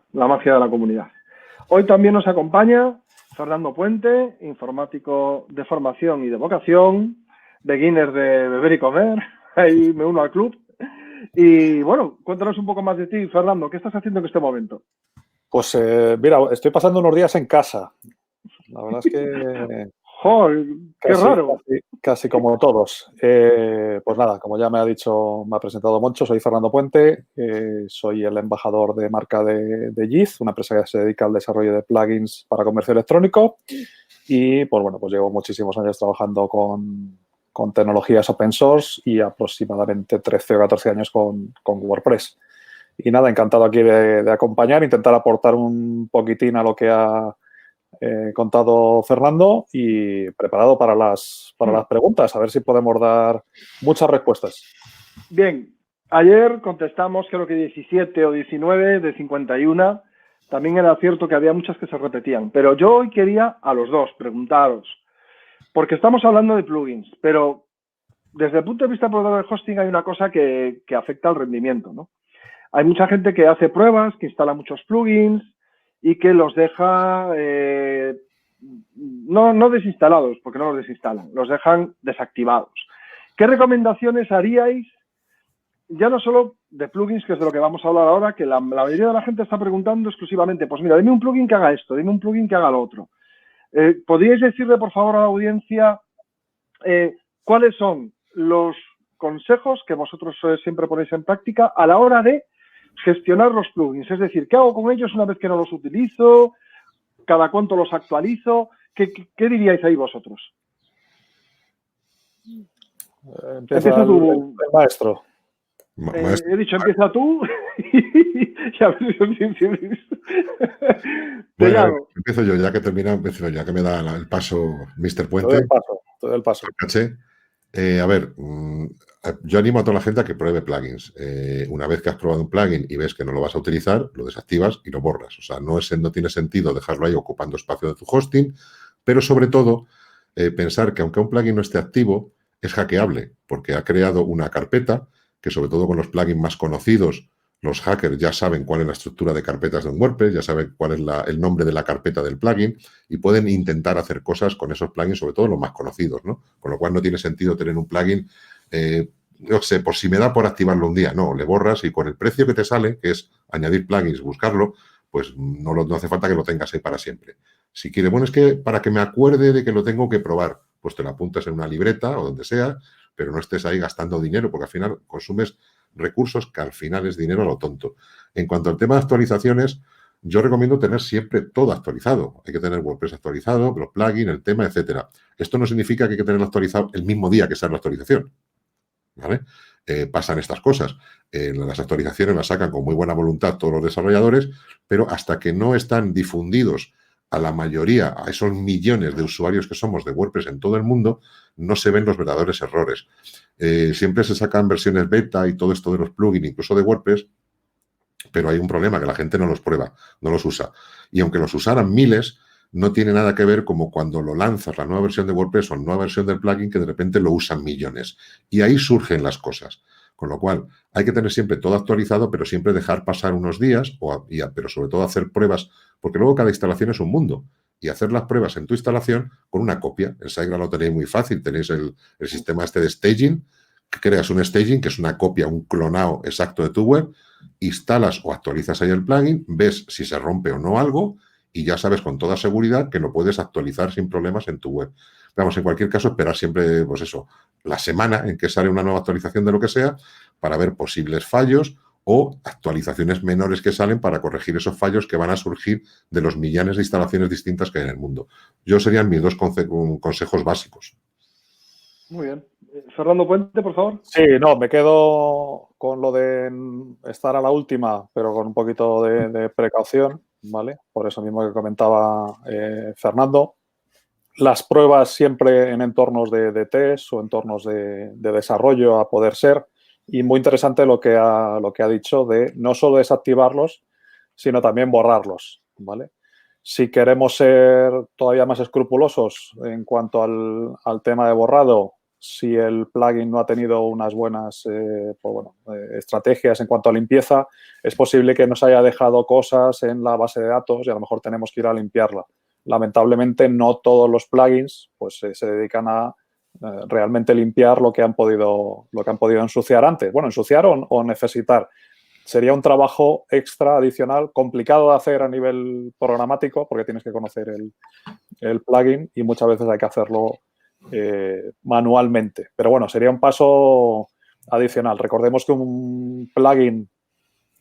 Hoy también nos acompaña Fernando Puente, informático de formación y de vocación, beginner de beber y comer, ahí me uno al club. Y bueno, cuéntanos un poco más de ti, Fernando. ¿Qué estás haciendo en este momento? Pues mira, estoy pasando unos días en casa. La verdad es que... ¡Joder! ¡Qué raro! Casi como todos. Pues nada, como ya me ha presentado Moncho, soy Fernando Puente, soy el embajador de marca de Yeez, una empresa que se dedica al desarrollo de plugins para comercio electrónico. Y pues bueno, pues llevo muchísimos años trabajando con tecnologías open source y aproximadamente 13 o 14 años con WordPress. Y nada, encantado aquí de acompañar, intentar aportar un poquitín a lo que ha contado Fernando y preparado para las preguntas, a ver si podemos dar muchas respuestas. Bien, ayer contestamos creo que 17 o 19 de 51. También era cierto que había muchas que se repetían, pero yo hoy quería a los dos preguntaros, porque estamos hablando de plugins, pero desde el punto de vista del proveedor de hosting hay una cosa que afecta al rendimiento, ¿no? Hay mucha gente que hace pruebas, que instala muchos plugins y que los deja no desinstalados, porque no los desinstalan, los dejan desactivados. ¿Qué recomendaciones haríais, ya no solo de plugins, que es de lo que vamos a hablar ahora, que la mayoría de la gente está preguntando exclusivamente, pues mira, dime un plugin que haga esto, dime un plugin que haga lo otro? ¿Podríais decirle, por favor, a la audiencia cuáles son los consejos que vosotros siempre ponéis en práctica a la hora de gestionar los plugins? Es decir, ¿qué hago con ellos una vez que no los utilizo? ¿Cada cuánto los actualizo? ¿Qué diríais ahí vosotros? Empieza tu el maestro. He dicho, empieza tú y a ver si os incides. Bueno, empiezo yo, ya que me da el paso Mr. Puente. Todo el paso. A ver, Yo animo a toda la gente a que pruebe plugins. Una vez que has probado un plugin y ves que no lo vas a utilizar, lo desactivas y lo borras. O sea, no tiene sentido dejarlo ahí ocupando espacio de tu hosting, pero sobre todo pensar que aunque un plugin no esté activo, es hackeable, porque ha creado una carpeta que, sobre todo con los plugins más conocidos, los hackers ya saben cuál es la estructura de carpetas de un WordPress, ya saben cuál es el nombre de la carpeta del plugin y pueden intentar hacer cosas con esos plugins, sobre todo los más conocidos, ¿no? Con lo cual no tiene sentido tener un plugin, no sé, por si me da por activarlo un día. No, le borras y con el precio que te sale, que es añadir plugins, buscarlo, pues no hace falta que lo tengas ahí para siempre. Si quieres, bueno, es que para que me acuerde de que lo tengo que probar, pues te lo apuntas en una libreta o donde sea, pero no estés ahí gastando dinero, porque al final consumes recursos que al final es dinero a lo tonto. En cuanto al tema de actualizaciones, yo recomiendo tener siempre todo actualizado. Hay que tener WordPress actualizado, los plugins, el tema, etcétera. Esto no significa que hay que tenerlo actualizado el mismo día que sale la actualización, ¿vale? Pasan estas cosas. Las actualizaciones las sacan con muy buena voluntad todos los desarrolladores, pero hasta que no están difundidos a la mayoría, a esos millones de usuarios que somos de WordPress en todo el mundo, no se ven los verdaderos errores. Siempre se sacan versiones beta y todo esto de los plugins, incluso de WordPress, pero hay un problema, que la gente no los prueba, no los usa. Y aunque los usaran miles, no tiene nada que ver como cuando lo lanzas, la nueva versión de WordPress o la nueva versión del plugin, que de repente lo usan millones. Y ahí surgen las cosas. Con lo cual, hay que tener siempre todo actualizado, pero siempre dejar pasar unos días, pero sobre todo hacer pruebas, porque luego cada instalación es un mundo. Y hacer las pruebas en tu instalación con una copia. En SiteGround lo tenéis muy fácil. Tenéis el sistema este de staging, que creas un staging, que es una copia, un clonado exacto de tu web, instalas o actualizas ahí el plugin, ves si se rompe o no algo, y ya sabes con toda seguridad que lo puedes actualizar sin problemas en tu web. Vamos, en cualquier caso, esperar siempre, pues eso, la semana en que sale una nueva actualización de lo que sea, para ver posibles fallos o actualizaciones menores que salen para corregir esos fallos que van a surgir de los millones de instalaciones distintas que hay en el mundo. Yo serían mis dos consejos básicos. Muy bien. Fernando Puente, por favor. Sí, no, me quedo con lo de estar a la última, pero con un poquito de precaución, ¿vale? Por eso mismo que comentaba Fernando. Las pruebas siempre en entornos de test o entornos de desarrollo a poder ser. Y muy interesante lo que ha dicho de no solo desactivarlos, sino también borrarlos, ¿vale? Si queremos ser todavía más escrupulosos en cuanto al tema de borrado, si el plugin no ha tenido unas buenas estrategias en cuanto a limpieza, es posible que nos haya dejado cosas en la base de datos y a lo mejor tenemos que ir a limpiarla. Lamentablemente, no todos los plugins pues, se dedican a realmente limpiar lo que han podido ensuciar antes. Bueno, ensuciar o necesitar. Sería un trabajo extra, adicional, complicado de hacer a nivel programático porque tienes que conocer el plugin y muchas veces hay que hacerlo manualmente. Pero bueno, sería un paso adicional. Recordemos que un plugin,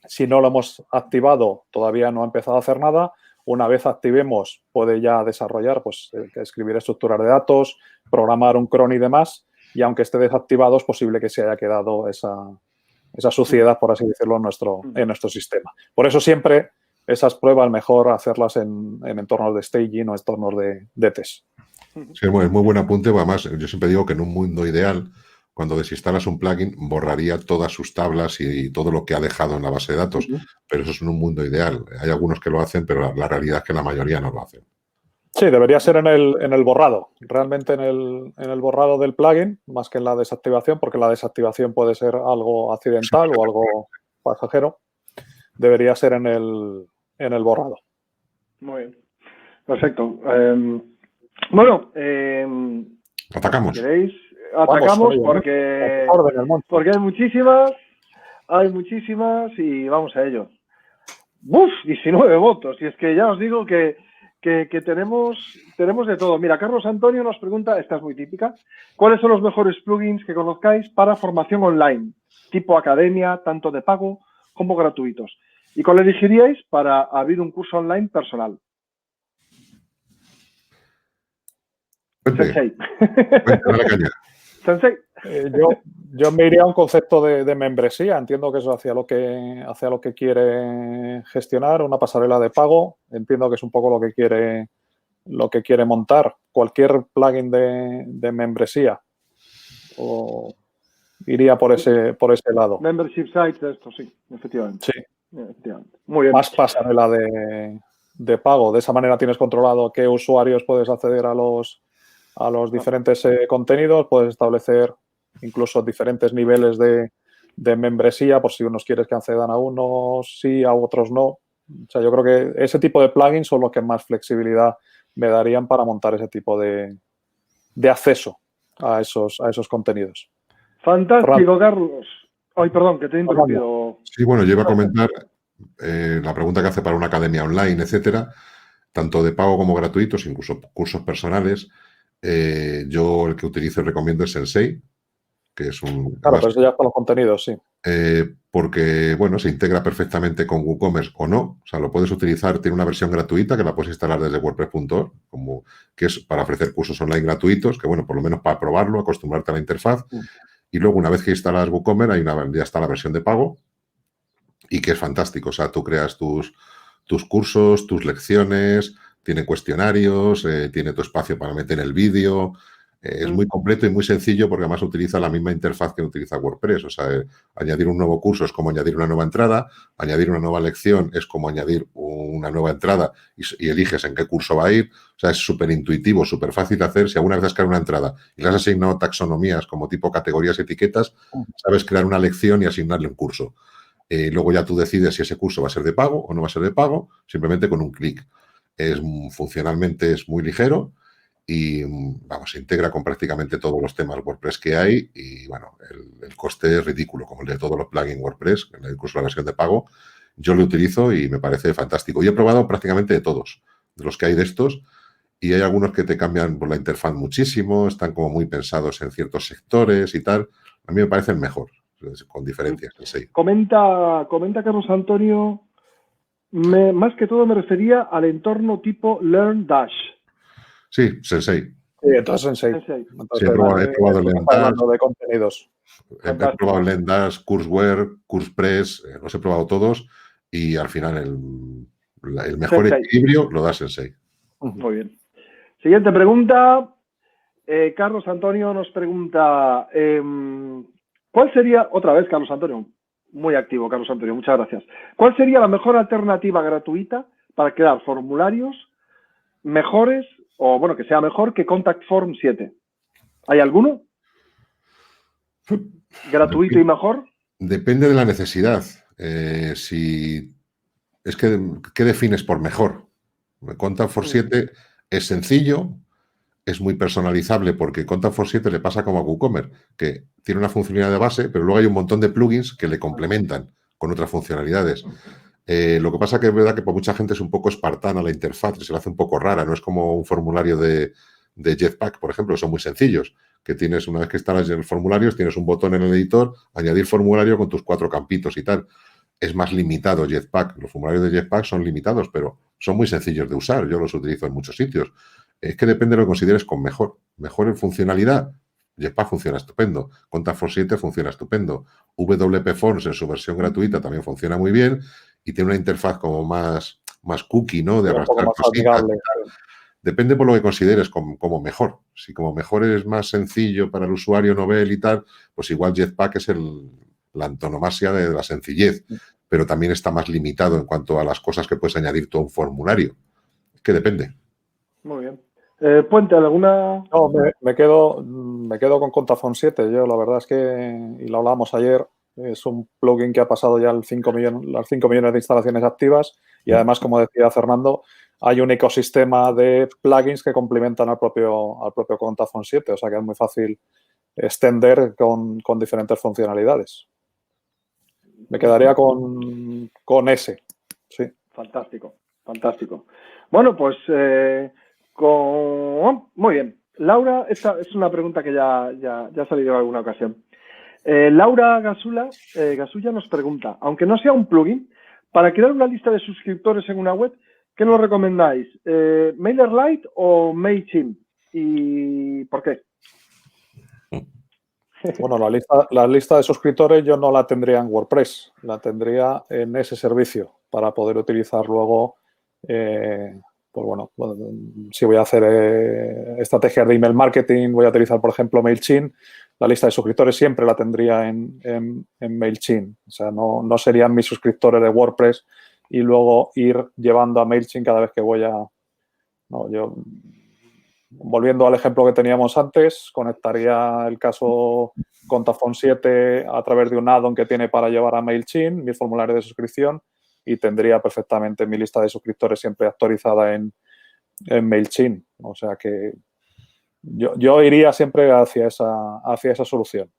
si no lo hemos activado, todavía no ha empezado a hacer nada. Una vez activemos, puede ya desarrollar, pues, escribir estructuras de datos, programar un cron y demás. Y aunque esté desactivado, es posible que se haya quedado esa suciedad, por así decirlo, en nuestro sistema. Por eso siempre esas pruebas mejor hacerlas en entornos de staging o entornos de test. Sí, es muy buen apunte. Además, yo siempre digo que en un mundo ideal, cuando desinstalas un plugin, borraría todas sus tablas y todo lo que ha dejado en la base de datos. Pero eso es en un mundo ideal. Hay algunos que lo hacen, pero la realidad es que la mayoría no lo hacen. Sí, debería ser en el borrado, realmente en el borrado del plugin, más que en la desactivación, porque la desactivación puede ser algo accidental o algo pasajero. Debería ser en el borrado. Muy bien. Perfecto. Bueno, ¿Atacamos? si queréis, atacamos porque hay muchísimas y vamos a ello. ¡Uf! 19 votos. Y es que ya os digo que tenemos de todo. Mira, Carlos Antonio nos pregunta, esta es muy típica, ¿cuáles son los mejores plugins que conozcáis para formación online? Tipo academia, tanto de pago como gratuitos. ¿Y cuál elegiríais para abrir un curso online personal? Sensei. Sensei. Yo me iría a un concepto de membresía. Entiendo que eso hacia lo que quiere gestionar, una pasarela de pago. Entiendo que es un poco lo que quiere montar. Cualquier plugin de membresía iría por ese lado. Membership sites, esto sí, efectivamente. Sí. Efectivamente. Muy bien. Más pasarela de pago. De esa manera tienes controlado a qué usuarios puedes acceder a los diferentes contenidos. Puedes establecer incluso diferentes niveles de membresía, por si unos quieres que accedan a unos sí, a otros no. O sea, yo creo que ese tipo de plugins son los que más flexibilidad me darían para montar ese tipo de acceso a esos contenidos. Fantástico, Carlos. Ay, perdón, que te he interrumpido. Sí, bueno, yo iba a comentar la pregunta que hace para una academia online, etcétera, tanto de pago como gratuitos, incluso cursos personales. Yo el que utilizo y recomiendo es Sensei, que es un... Claro, pero eso ya es para los contenidos, sí. Porque, bueno, se integra perfectamente con WooCommerce o no. O sea, lo puedes utilizar, tiene una versión gratuita que la puedes instalar desde WordPress.org, que es para ofrecer cursos online gratuitos, que, bueno, por lo menos para probarlo, acostumbrarte a la interfaz. Y luego, una vez que instalas WooCommerce, ya está la versión de pago y que es fantástico. O sea, tú creas tus cursos, tus lecciones, tiene cuestionarios, tiene tu espacio para meter el vídeo. Es muy completo y muy sencillo porque además utiliza la misma interfaz que utiliza WordPress. O sea, añadir un nuevo curso es como añadir una nueva entrada, añadir una nueva lección es como añadir una nueva entrada y eliges en qué curso va a ir. O sea, es súper intuitivo, súper fácil de hacer. Si alguna vez has creado una entrada y le has asignado taxonomías como tipo categorías y etiquetas, sabes crear una lección y asignarle un curso. Luego ya tú decides si ese curso va a ser de pago o no va a ser de pago, simplemente con un clic. Funcionalmente es muy ligero y, vamos, se integra con prácticamente todos los temas WordPress que hay y, bueno, el coste es ridículo, como el de todos los plugins WordPress, incluso la versión de pago. Yo lo utilizo y me parece fantástico. Y he probado prácticamente de todos, de los que hay de estos, y hay algunos que te cambian por la interfaz muchísimo, están como muy pensados en ciertos sectores y tal. A mí me parece el mejor, con diferencias. Sí. Comenta Carlos Antonio, más que todo me refería al entorno tipo LearnDash. Sí, Sensei. Sí, entonces Sensei. Sí, he probado LearnDash. Hablando de contenidos. He probado LearnDash, Courseware, CoursePress, los he probado todos y al final el mejor Sensei. equilibrio lo da Sensei. Muy bien. Siguiente pregunta. Carlos Antonio nos pregunta, ¿cuál sería, otra vez Carlos Antonio, muy activo Carlos Antonio, muchas gracias. ¿Cuál sería la mejor alternativa gratuita para crear formularios mejores, o bueno, que sea mejor que Contact Form 7? ¿Hay alguno? ¿Gratuito y mejor? Depende de la necesidad. ¿Qué defines por mejor? Contact Form 7 es sencillo, es muy personalizable porque Contact Form 7 le pasa como a WooCommerce, que tiene una funcionalidad de base, pero luego hay un montón de plugins que le complementan con otras funcionalidades. Lo que pasa que es verdad que para mucha gente es un poco espartana la interfaz, se le hace un poco rara, no es como un formulario de Jetpack, por ejemplo, son muy sencillos, que tienes, una vez que instalas el formulario, tienes un botón en el editor, añadir formulario con tus 4 campitos y tal. Es más limitado Jetpack, los formularios de Jetpack son limitados, pero son muy sencillos de usar, yo los utilizo en muchos sitios. Es que depende de lo que consideres con mejor. Mejor en funcionalidad, Jetpack funciona estupendo, Contact Form 7 funciona estupendo, WP Forms en su versión gratuita también funciona muy bien y tiene una interfaz como más cookie, ¿no? De arrastrar cositas. Depende por lo que consideres como mejor. Si como mejor es más sencillo para el usuario novel y tal, pues igual Jetpack es la antonomasia de la sencillez, pero también está más limitado en cuanto a las cosas que puedes añadir tú a un formulario. Es que depende. Muy bien. Puente, ¿alguna? No, me quedo con Contact Form 7. Yo la verdad es que, y lo hablábamos ayer, es un plugin que ha pasado ya las 5 millones de instalaciones activas y además, como decía Fernando, hay un ecosistema de plugins que complementan al propio Contact Form 7, o sea que es muy fácil extender con diferentes funcionalidades. Me quedaría con ese, sí. Fantástico, fantástico. Bueno, pues muy bien. Laura, esta es una pregunta que ya ha salido en alguna ocasión. Laura Gasulla nos pregunta, aunque no sea un plugin, para crear una lista de suscriptores en una web, ¿qué nos recomendáis? ¿MailerLite o MailChimp? ¿Y por qué? Bueno, la lista de suscriptores yo no la tendría en WordPress, la tendría en ese servicio para poder utilizar luego, pues bueno, si voy a hacer estrategias de email marketing, voy a utilizar, por ejemplo, MailChimp, la lista de suscriptores siempre la tendría en MailChimp. O sea, no serían mis suscriptores de WordPress y luego ir llevando a MailChimp cada vez que voy a... No, yo, volviendo al ejemplo que teníamos antes, conectaría el caso Contaphone 7 a través de un add-on que tiene para llevar a MailChimp, mi formulario de suscripción, y tendría perfectamente mi lista de suscriptores siempre actualizada en MailChimp. O sea que yo iría siempre hacia esa solución.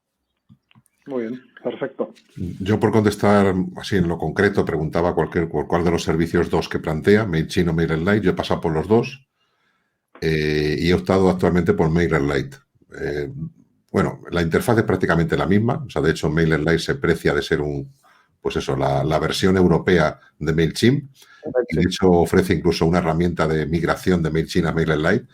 Muy bien, perfecto. Yo, por contestar así en lo concreto, preguntaba por cuál de los servicios dos que plantea, MailChimp o MailerLite. Yo he pasado por los dos y he optado actualmente por MailerLite. Bueno, la interfaz es prácticamente la misma. O sea, de hecho, MailerLite se precia de ser pues eso, la versión europea de MailChimp. Y de hecho ofrece incluso una herramienta de migración de MailChimp a MailerLite.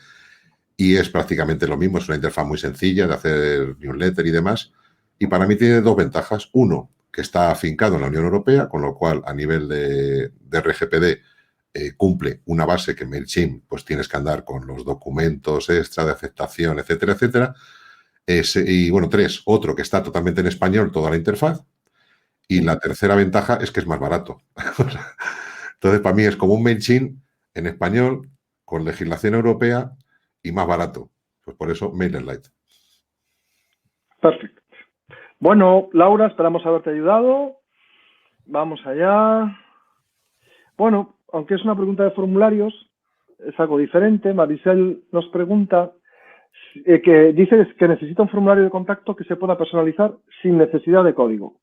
Y es prácticamente lo mismo, es una interfaz muy sencilla de hacer newsletter y demás. Y para mí tiene dos ventajas. Uno, que está afincado en la Unión Europea, con lo cual a nivel de RGPD cumple una base que MailChimp pues tienes que andar con los documentos extra de aceptación, etcétera, etcétera. Y bueno, tres, otro que está totalmente en español, toda la interfaz. Y la tercera ventaja es que es más barato. Entonces, para mí es como un MailChimp en español, con legislación europea y más barato. Pues por eso MailerLite. Perfecto. Bueno, Laura, esperamos haberte ayudado. Vamos allá. Bueno, aunque es una pregunta de formularios, es algo diferente. Maricel nos pregunta que dice que necesita un formulario de contacto que se pueda personalizar sin necesidad de código.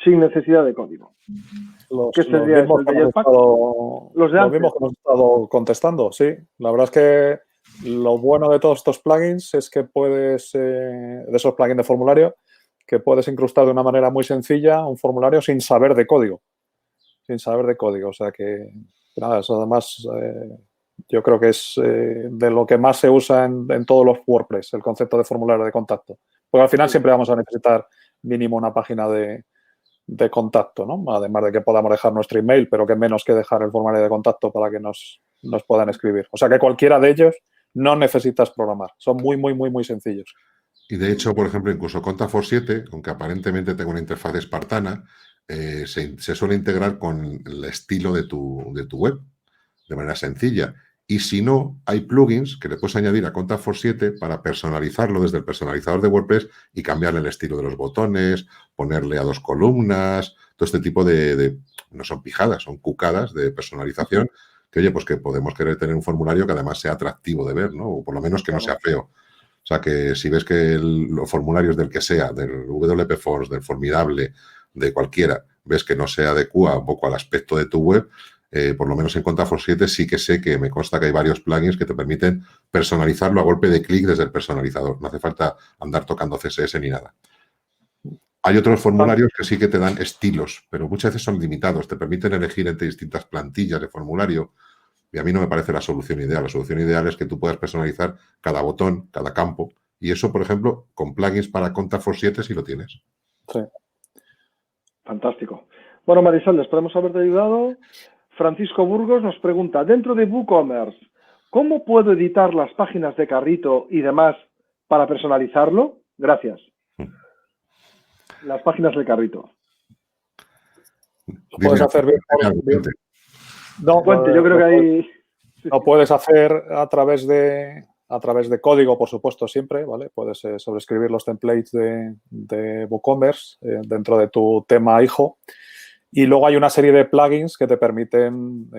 Sin necesidad de código. ¿Qué sería eso? ¿El de Jetpack? Los mismos que hemos estado contestando, sí. La verdad es que lo bueno de todos estos plugins es que puedes, de esos plugins de formulario, que puedes incrustar de una manera muy sencilla un formulario sin saber de código. Sin saber de código. O sea que nada, eso además yo creo que es de lo que más se usa en todos los WordPress, el concepto de formulario de contacto. Porque al final siempre vamos a necesitar mínimo una página de contacto, ¿no? Además de que podamos dejar nuestro email, pero que menos que dejar el formulario de contacto para que nos puedan escribir. O sea que cualquiera de ellos no necesitas programar. Son muy, muy, muy, muy sencillos. Y de hecho, por ejemplo, incluso Contaphone 7, aunque aparentemente tenga una interfaz espartana, se suele integrar con el estilo de tu web de manera sencilla. Y si no, hay plugins que le puedes añadir a Contaphone 7 para personalizarlo desde el personalizador de WordPress y cambiarle el estilo de los botones, ponerle a 2 columnas, todo este tipo no son pijadas, son cucadas de personalización que, oye, pues que podemos querer tener un formulario que además sea atractivo de ver, ¿no? O por lo menos que no sea feo. O sea, que si ves que los formularios del que sea, del WP Forms, del Formidable, de cualquiera, ves que no se adecua un poco al aspecto de tu web, por lo menos en Contaphone 7 sí que sé que me consta que hay varios plugins que te permiten personalizarlo a golpe de clic desde el personalizador. No hace falta andar tocando CSS ni nada. Hay otros formularios que sí que te dan estilos, pero muchas veces son limitados. Te permiten elegir entre distintas plantillas de formulario. Y a mí no me parece la solución ideal. La solución ideal es que tú puedas personalizar cada botón, cada campo. Y eso, por ejemplo, con plugins para Contaphone 7 sí lo tienes. Sí. Fantástico. Bueno, Marisol, esperamos haberte ayudado. Francisco Burgos nos pregunta, dentro de WooCommerce, ¿cómo puedo editar las páginas de carrito y demás para personalizarlo? Gracias. Las páginas de carrito. Lo puedes hacer bien. No, yo creo que hay... Lo puedes hacer a través de código, por supuesto, siempre, ¿vale? Puedes sobreescribir los templates de WooCommerce dentro de tu tema hijo. Y luego hay una serie de plugins que te permiten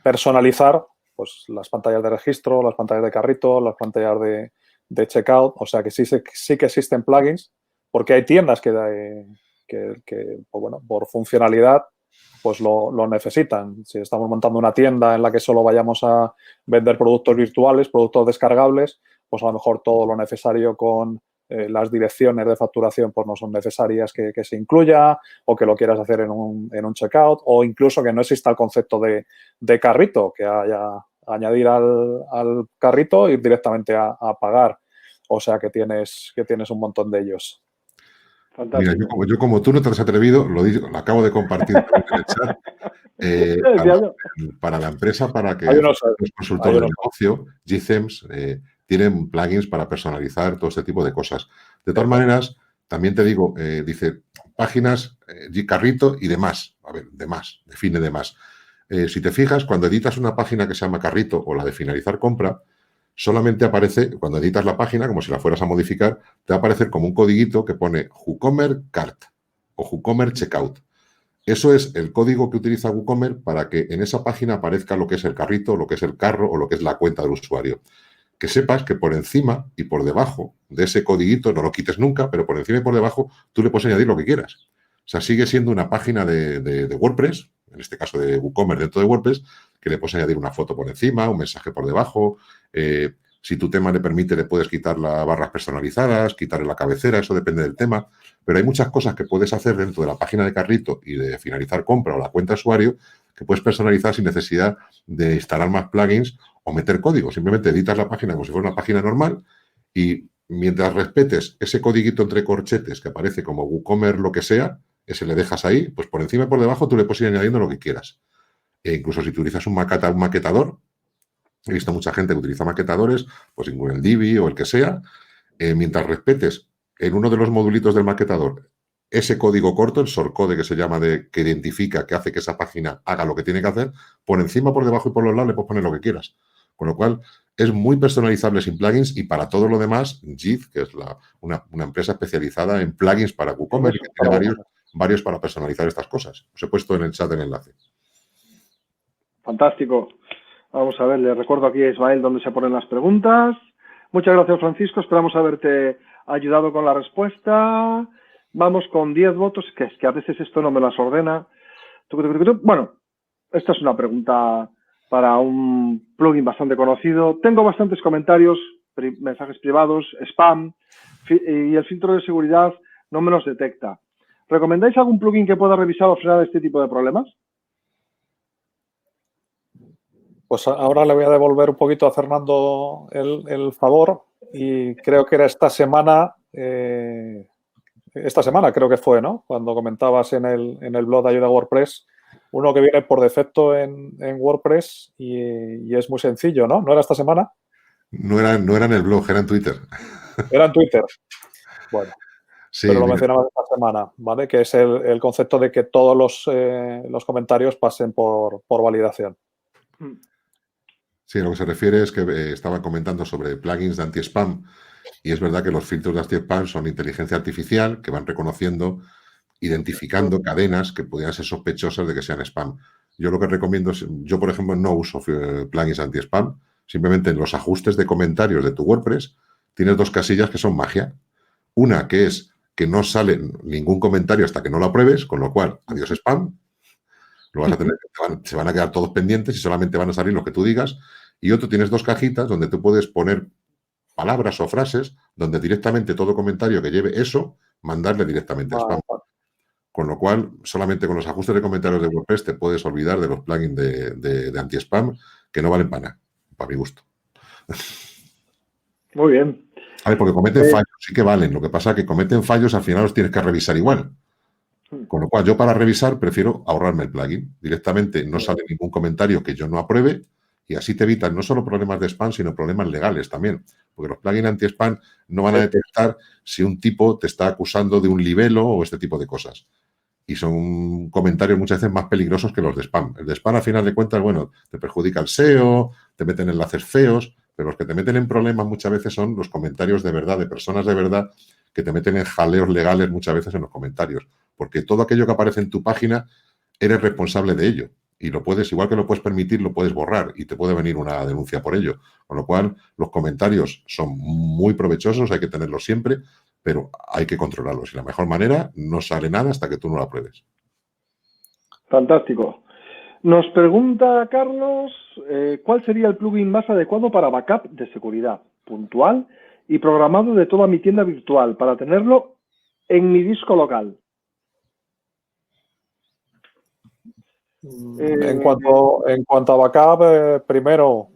personalizar pues, las pantallas de registro, las pantallas de carrito, las pantallas de checkout. O sea que sí que existen plugins, porque hay tiendas que pues, bueno, por funcionalidad pues lo necesitan. Si estamos montando una tienda en la que solo vayamos a vender productos virtuales, productos descargables, pues a lo mejor todo lo necesario con las direcciones de facturación pues no son necesarias que se incluya, o que lo quieras hacer en un checkout, o incluso que no exista el concepto de carrito, que haya añadir al carrito e ir directamente a pagar. O sea que tienes un montón de ellos. Fantástico. Mira, yo como tú no te has atrevido, lo acabo de compartir en el chat. Para la empresa, para que los consultores de negocio, GThemes, tienen plugins para personalizar todo este tipo de cosas. De todas maneras, también te digo, dice páginas, carrito y demás. A ver, demás, define demás. Si te fijas, cuando editas una página que se llama carrito o la de finalizar compra, solamente aparece, cuando editas la página, como si la fueras a modificar, te va a aparecer como un codiguito que pone WooCommerce Cart o WooCommerce Checkout. Eso es el código que utiliza WooCommerce para que en esa página aparezca lo que es el carrito, lo que es el carro o lo que es la cuenta del usuario. Que sepas que por encima y por debajo de ese codiguito, no lo quites nunca, pero por encima y por debajo tú le puedes añadir lo que quieras. O sea, sigue siendo una página de WordPress, en este caso de WooCommerce dentro de WordPress, que le puedes añadir una foto por encima, un mensaje por debajo. Si tu tema le permite, le puedes quitar las barras personalizadas, quitarle la cabecera, eso depende del tema. Pero hay muchas cosas que puedes hacer dentro de la página de carrito y de finalizar compra o la cuenta de usuario que puedes personalizar sin necesidad de instalar más plugins o meter código. Simplemente editas la página como si fuera una página normal y mientras respetes ese codiguito entre corchetes que aparece como WooCommerce lo que sea, ese le dejas ahí, pues por encima y por debajo tú le puedes ir añadiendo lo que quieras. E incluso si utilizas un maquetador, he visto mucha gente que utiliza maquetadores, pues incluye el Divi o el que sea, mientras respetes en uno de los modulitos del maquetador ese código corto, el shortcode que se llama, que identifica, que hace que esa página haga lo que tiene que hacer, por encima, por debajo y por los lados le puedes poner lo que quieras. Con lo cual, es muy personalizable sin plugins y para todo lo demás, Jit, que es una empresa especializada en plugins para WooCommerce, que tiene varios para personalizar estas cosas. Os he puesto en el chat el enlace. Fantástico. Vamos a ver, le recuerdo aquí a Ismael dónde se ponen las preguntas. Muchas gracias, Francisco. Esperamos haberte ayudado con la respuesta. Vamos con 10 votos, que es que a veces esto no me las ordena. Bueno, esta es una pregunta para un plugin bastante conocido. Tengo bastantes comentarios, mensajes privados, spam, y el filtro de seguridad no me los detecta. ¿Recomendáis algún plugin que pueda revisar o frenar este tipo de problemas? Pues ahora le voy a devolver un poquito a Fernando el favor y creo que era esta semana creo que fue, ¿no? Cuando comentabas en el blog de Ayuda a WordPress, uno que viene por defecto en WordPress y es muy sencillo, ¿no? ¿No era esta semana? No era en el blog, era en Twitter. Era en Twitter. Bueno, sí, pero lo mencionabas esta semana, ¿vale? Que es el concepto de que todos los comentarios pasen por validación. Sí, lo que se refiere es que estaba comentando sobre plugins de anti-spam y es verdad que los filtros de anti-spam son inteligencia artificial que van reconociendo, identificando cadenas que pudieran ser sospechosas de que sean spam. Yo lo que recomiendo es, yo por ejemplo no uso plugins anti-spam, simplemente en los ajustes de comentarios de tu WordPress tienes dos casillas que son magia. Una que es que no sale ningún comentario hasta que no lo apruebes, con lo cual, adiós spam. Lo vas a tener, se van a quedar todos pendientes y solamente van a salir lo que tú digas. Y otro, tienes dos cajitas donde tú puedes poner palabras o frases donde directamente todo comentario que lleve eso, mandarle directamente a spam. Con lo cual, solamente con los ajustes de comentarios de WordPress te puedes olvidar de los plugins de anti-spam que no valen para nada, para mi gusto. Muy bien. A ver, porque cometen fallos, sí que valen. Lo que pasa es que cometen fallos, al final los tienes que revisar igual. Con lo cual, yo para revisar prefiero ahorrarme el plugin. Directamente no sale ningún comentario que yo no apruebe y así te evitan no solo problemas de spam, sino problemas legales también. Porque los plugins anti-spam no van a detectar si un tipo te está acusando de un libelo o este tipo de cosas. Y son comentarios muchas veces más peligrosos que los de spam. El de spam, a final de cuentas, bueno, te perjudica el SEO, te meten enlaces feos, pero los que te meten en problemas muchas veces son los comentarios de verdad, de personas de verdad, que te meten en jaleos legales muchas veces en los comentarios. Porque todo aquello que aparece en tu página, eres responsable de ello. Y lo puedes, igual que lo puedes permitir, lo puedes borrar y te puede venir una denuncia por ello. Con lo cual, los comentarios son muy provechosos, hay que tenerlos siempre, pero hay que controlarlos. Y la mejor manera, no sale nada hasta que tú no lo apruebes. Fantástico. Nos pregunta Carlos, ¿cuál sería el plugin más adecuado para backup de seguridad puntual y programado de toda mi tienda virtual para tenerlo en mi disco local? En cuanto a backup, primero,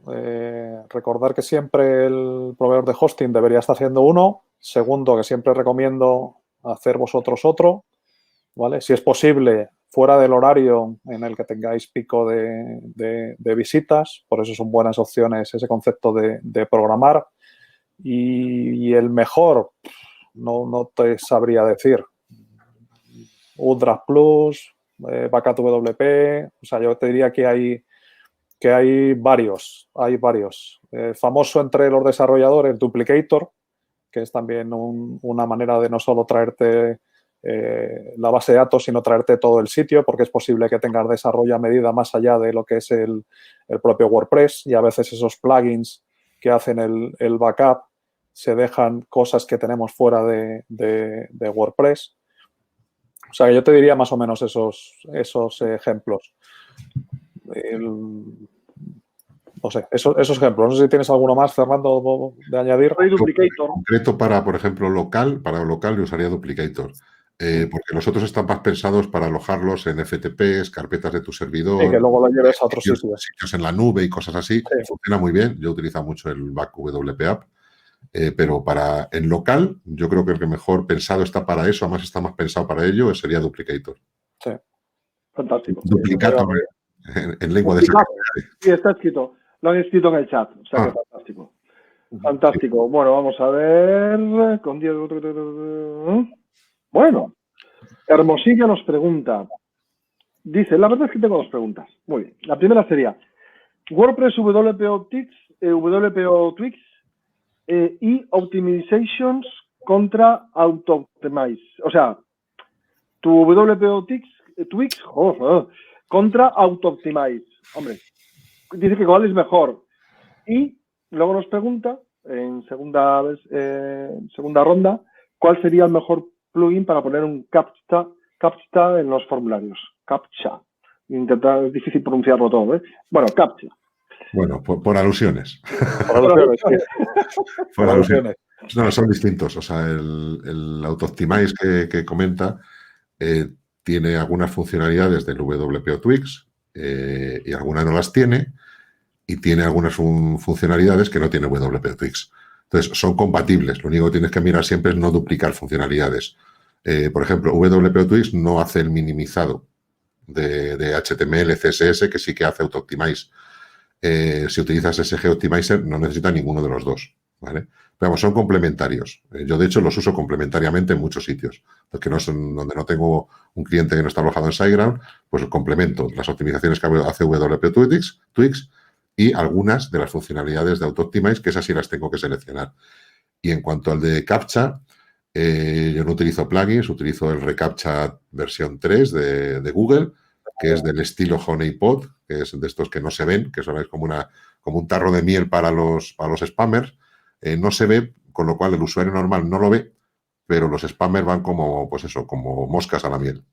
recordar que siempre el proveedor de hosting debería estar haciendo uno. Segundo, que siempre recomiendo hacer vosotros otro, ¿vale? Si es posible, fuera del horario en el que tengáis pico de visitas. Por eso son buenas opciones ese concepto de programar. Y el mejor, no te sabría decir. Updraft Plus, Backup WP, o sea, yo te diría que hay varios. Famoso entre los desarrolladores, Duplicator, que es también una manera de no solo traerte la base de datos, sino traerte todo el sitio, porque es posible que tengas desarrollo a medida más allá de lo que es el propio WordPress, y a veces esos plugins que hacen el backup se dejan cosas que tenemos fuera de WordPress. O sea, yo te diría más o menos esos ejemplos. No sé, esos ejemplos. No sé si tienes alguno más, Fernando, de añadir. Duplicator. En concreto para, por ejemplo, local, yo usaría Duplicator. Porque los otros están más pensados para alojarlos en FTPs, carpetas de tu servidor. Sí, que luego lo lleves a otros sitios en la nube y cosas así. Sí. Funciona muy bien. Yo utilizo mucho el Backup WP App. Pero en local, yo creo que el que mejor pensado está para eso, además está más pensado para ello, sería Duplicator. Sí. Fantástico. Duplicator en lengua de secretaria. Sí, está escrito. Lo han escrito en el chat. O sea que fantástico. Fantástico. Bueno, vamos a ver. Bueno, Hermosilla nos pregunta. Dice, la verdad es que tengo dos preguntas. Muy bien. La primera sería, WordPress WPO Tweaks y Optimizations contra Auto-Optimize. O sea, tu WPO Tweaks contra Auto-Optimize. Hombre, dice que cuál es mejor. Y luego nos pregunta, en segunda ronda, cuál sería el mejor plugin para poner un CAPTCHA en los formularios. CAPTCHA. Es difícil pronunciarlo todo, ¿eh? Bueno, CAPTCHA. Bueno, por alusiones. Por alusiones. No, son distintos. O sea, el Auto-Optimize que comenta tiene algunas funcionalidades del WPO Tweaks y algunas no las tiene, y tiene algunas funcionalidades que no tiene WPO Tweaks. Entonces, son compatibles. Lo único que tienes que mirar siempre es no duplicar funcionalidades. Por ejemplo, WPO Tweaks no hace el minimizado de HTML, CSS, que sí que hace Auto-Optimize. Si utilizas SG Optimizer, no necesita ninguno de los dos, ¿vale? Pero vamos, son complementarios. Yo, de hecho, los uso complementariamente en muchos sitios. Porque donde no tengo un cliente que no está alojado en SiteGround, pues complemento las optimizaciones que hace WPO Tweaks y algunas de las funcionalidades de Auto-Optimize, que esas sí las tengo que seleccionar. Y en cuanto al de CAPTCHA, yo no utilizo plugins, utilizo el reCAPTCHA versión 3 de Google, que es del estilo Honeypot, que es de estos que no se ven, que son como un tarro de miel para los spammers. No se ve, con lo cual el usuario normal no lo ve, pero los spammers van como moscas a la miel.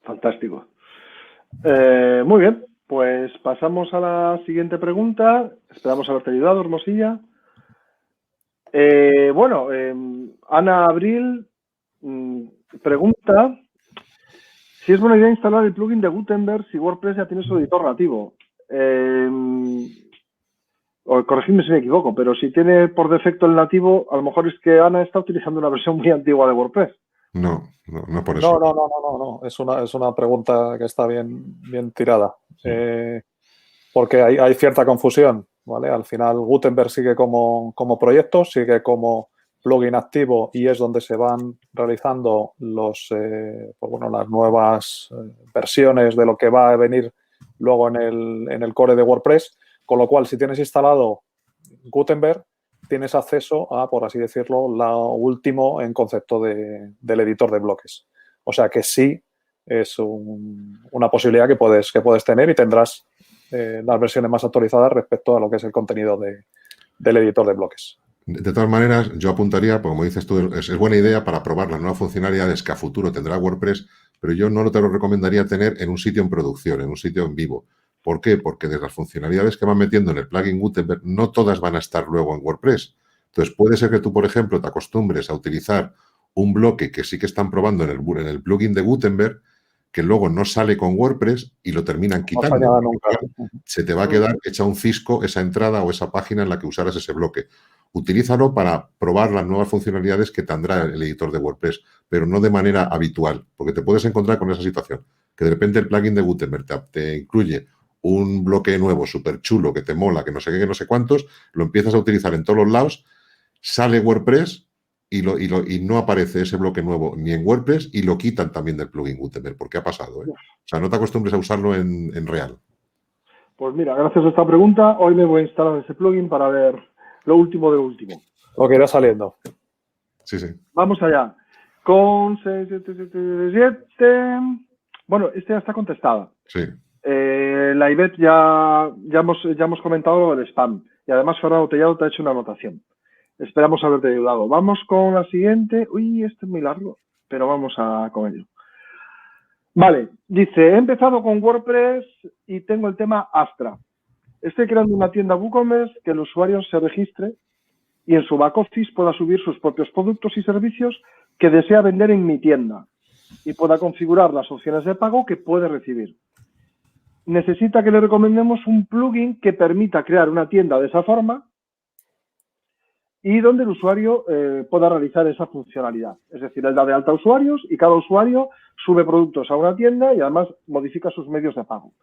Fantástico. Muy bien, pues pasamos a la siguiente pregunta. Esperamos haberte ayudado, Hermosilla. Ana Abril pregunta si es buena idea instalar el plugin de Gutenberg si WordPress ya tiene su editor nativo. Corregidme si me equivoco, pero si tiene por defecto el nativo, a lo mejor es que Ana está utilizando una versión muy antigua de WordPress. No por eso. No. Es una pregunta que está bien tirada. Porque hay cierta confusión, ¿vale? Al final Gutenberg sigue como proyecto, sigue como plugin activo y es donde se van realizando las nuevas versiones de lo que va a venir luego en el core de WordPress. Con lo cual, si tienes instalado Gutenberg, tienes acceso a, por así decirlo, lo último en concepto del editor de bloques. O sea que sí es una posibilidad que puedes tener y tendrás las versiones más actualizadas respecto a lo que es el contenido del editor de bloques. De todas maneras, yo apuntaría, como dices tú, es buena idea para probar las nuevas funcionalidades que a futuro tendrá WordPress, pero yo no te lo recomendaría tener en un sitio en producción, en un sitio en vivo. ¿Por qué? Porque de las funcionalidades que van metiendo en el plugin Gutenberg, no todas van a estar luego en WordPress. Entonces, puede ser que tú, por ejemplo, te acostumbres a utilizar un bloque que sí que están probando en el plugin de Gutenberg, que luego no sale con WordPress y lo terminan quitando. Se te va a quedar hecha un cisco esa entrada o esa página en la que usaras ese bloque. Utilízalo para probar las nuevas funcionalidades que tendrá el editor de WordPress, pero no de manera habitual, porque te puedes encontrar con esa situación, que de repente el plugin de Gutenberg te incluye un bloque nuevo, súper chulo, que te mola, que no sé qué, que no sé cuántos, lo empiezas a utilizar en todos los lados, sale WordPress y no aparece ese bloque nuevo ni en WordPress y lo quitan también del plugin Gutenberg. ¿Por qué ha pasado? O sea, no te acostumbres a usarlo en real. Pues mira, gracias a esta pregunta, hoy me voy a instalar ese plugin para ver lo último de lo último. Lo que irá saliendo. Sí, sí. Vamos allá. Con 6777. Bueno, ya está contestada. Sí. La IBET ya hemos comentado lo del spam. Y además Fernando Tellado te ha hecho una anotación. Esperamos haberte ayudado. Vamos con la siguiente. Uy, este es muy largo, pero vamos con ello. Vale, dice, he empezado con WordPress y tengo el tema Astra. Estoy creando una tienda WooCommerce que el usuario se registre y en su back office pueda subir sus propios productos y servicios que desea vender en mi tienda y pueda configurar las opciones de pago que puede recibir. Necesita que le recomendemos un plugin que permita crear una tienda de esa forma y donde el usuario pueda realizar esa funcionalidad. Es decir, él da de alta a usuarios y cada usuario sube productos a una tienda y además modifica sus medios de pago.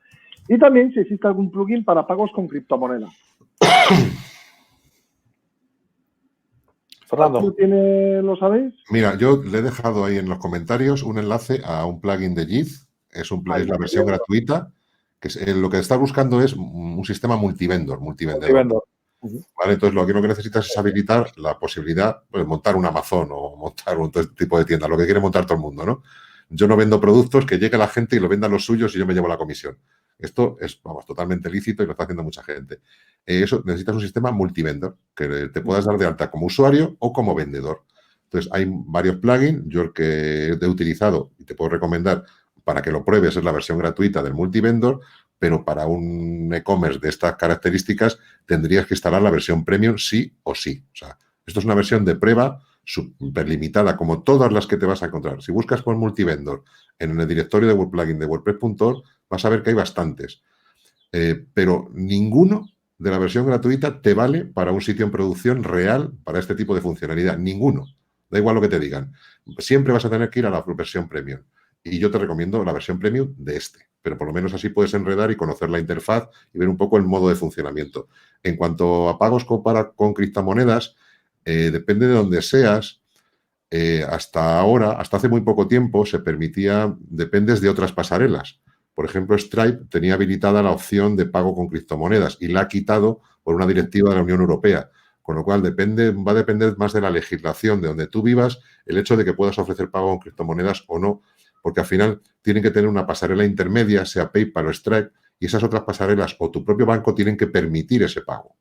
Y también si existe algún plugin para pagos con criptomonedas. Fernando. ¿Lo sabéis? Mira, yo le he dejado ahí en los comentarios un enlace a un plugin de JIT. Es la versión gratuita. Lo que estás buscando es un sistema multivendedor. ¿Vale? Entonces, lo que necesitas es habilitar la posibilidad de montar un Amazon o montar un tipo de tienda, lo que quiere montar todo el mundo, ¿no? Yo no vendo productos, que llegue la gente y lo venda los suyos y yo me llevo la comisión. Esto es, vamos, totalmente lícito y lo está haciendo mucha gente. Eso, necesitas un sistema multivendor, que te puedas dar de alta como usuario o como vendedor. Entonces, hay varios plugins. Yo el que he utilizado y te puedo recomendar para que lo pruebes es la versión gratuita del multivendor, pero para un e-commerce de estas características tendrías que instalar la versión premium sí o sí. O sea, esto es una versión de prueba súper limitada, como todas las que te vas a encontrar. Si buscas por multivendor en el directorio de WordPlugin de WordPress.org, vas a ver que hay bastantes. Pero ninguno de la versión gratuita te vale para un sitio en producción real para este tipo de funcionalidad. Ninguno. Da igual lo que te digan. Siempre vas a tener que ir a la versión premium. Y yo te recomiendo la versión premium de pero por lo menos así puedes enredar y conocer la interfaz y ver un poco el modo de funcionamiento. En cuanto a pagos con criptomonedas, depende de donde seas. Hasta ahora, hasta hace muy poco tiempo, se permitía, dependes de otras pasarelas. Por ejemplo, Stripe tenía habilitada la opción de pago con criptomonedas y la ha quitado por una directiva de la Unión Europea. Con lo cual, va a depender más de la legislación de donde tú vivas el hecho de que puedas ofrecer pago con criptomonedas o no, porque al final tienen que tener una pasarela intermedia, sea PayPal o Stripe, y esas otras pasarelas o tu propio banco tienen que permitir ese pago.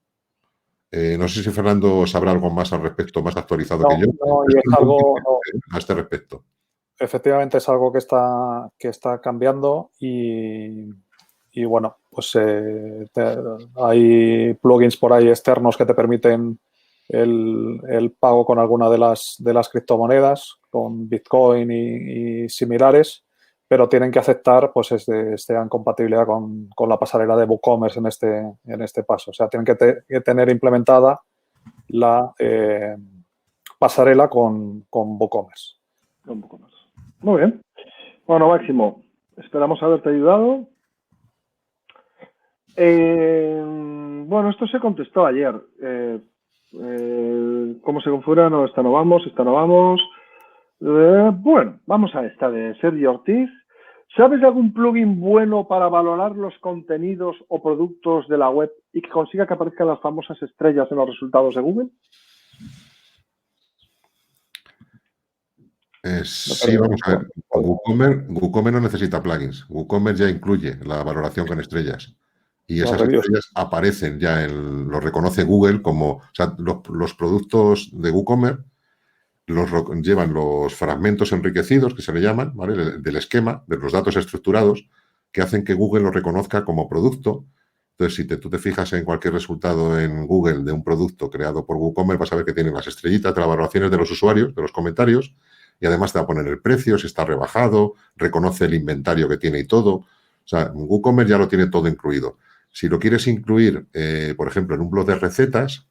No sé si Fernando sabrá algo más al respecto, más actualizado que yo. No, y es algo a este respecto. Efectivamente es algo que está cambiando y bueno, pues hay plugins por ahí externos que te permiten el pago con alguna de las criptomonedas, con Bitcoin y similares, pero tienen que aceptar, pues, en compatibilidad con la pasarela de WooCommerce en este paso. O sea, tienen que tener implementada la pasarela con WooCommerce. Muy bien. Bueno, Máximo, esperamos haberte ayudado. Bueno, esto se contestó ayer. ¿Cómo se configura? No, esta no vamos. Bueno, vamos a esta de Sergio Ortiz. ¿Sabes de algún plugin bueno para valorar los contenidos o productos de la web y que consiga que aparezcan las famosas estrellas en los resultados de Google? Sí, vamos a ver. WooCommerce no necesita plugins. WooCommerce ya incluye la valoración con estrellas. Y esas estrellas aparecen ya, lo reconoce Google como... O sea, los productos de WooCommerce llevan los fragmentos enriquecidos, que se le llaman, ¿vale? Del esquema, de los datos estructurados, que hacen que Google lo reconozca como producto. Entonces, si tú te fijas en cualquier resultado en Google de un producto creado por WooCommerce, vas a ver que tienen las estrellitas de las valoraciones de los usuarios, de los comentarios, y además te va a poner el precio, si está rebajado, reconoce el inventario que tiene y todo. O sea, WooCommerce ya lo tiene todo incluido. Si lo quieres incluir, por ejemplo, en un blog de recetas,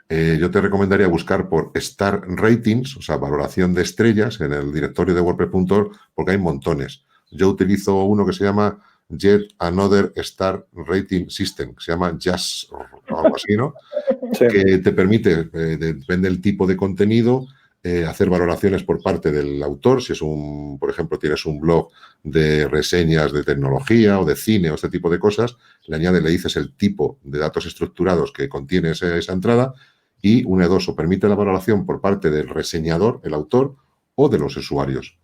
yo te recomendaría buscar por Star Ratings, o sea, valoración de estrellas en el directorio de WordPress.org, porque hay montones. Yo utilizo uno que se llama Yet Another Star Rating System, que se llama JAS o algo así, ¿no? Sí. Que te permite, depende del tipo de contenido, hacer valoraciones por parte del autor. Si es por ejemplo, tienes un blog de reseñas de tecnología o de cine o este tipo de cosas, le dices el tipo de datos estructurados que contiene esa entrada y una de dos, o permite la valoración por parte del reseñador, el autor, o de los usuarios.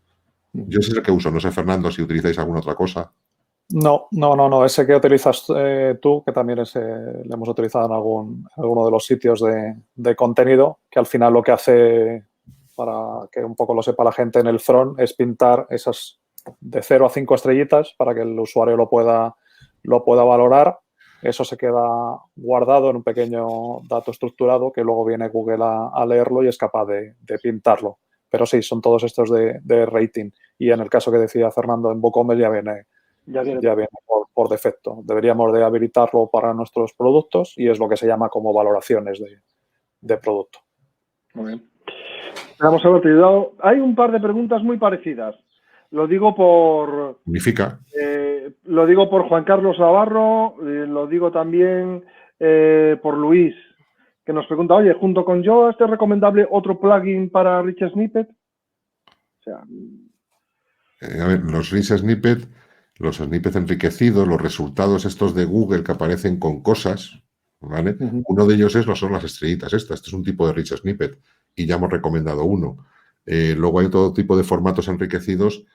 Yo ese es el que uso. No sé, Fernando, si utilizáis alguna otra cosa. No. Ese que utilizas tú, que también le hemos utilizado en alguno de los sitios de contenido, que al final lo que hace, para que un poco lo sepa la gente en el front, es pintar esas de 0 a 5 estrellitas para que el usuario lo pueda valorar. Eso se queda guardado en un pequeño dato estructurado que luego viene Google a leerlo y es capaz de pintarlo. Pero sí, son todos estos de rating. Y en el caso que decía Fernando, en WooCommerce ya viene por defecto. Deberíamos de habilitarlo para nuestros productos y es lo que se llama como valoraciones de producto. Muy bien. Vamos a ver, te he ayudado. Hay un par de preguntas muy parecidas. Lo digo por... Unifica. Lo digo por Juan Carlos Navarro, lo digo también por Luis, que nos pregunta, oye, junto con Yoast, ¿es recomendable otro plugin para Rich Snippet? O sea... a ver, los Rich Snippet, los snippets enriquecidos, los resultados estos de Google que aparecen con cosas, ¿vale? Uno de ellos son las estrellitas estas. Este es un tipo de Rich Snippet y ya hemos recomendado uno. Luego hay todo tipo de formatos enriquecidos.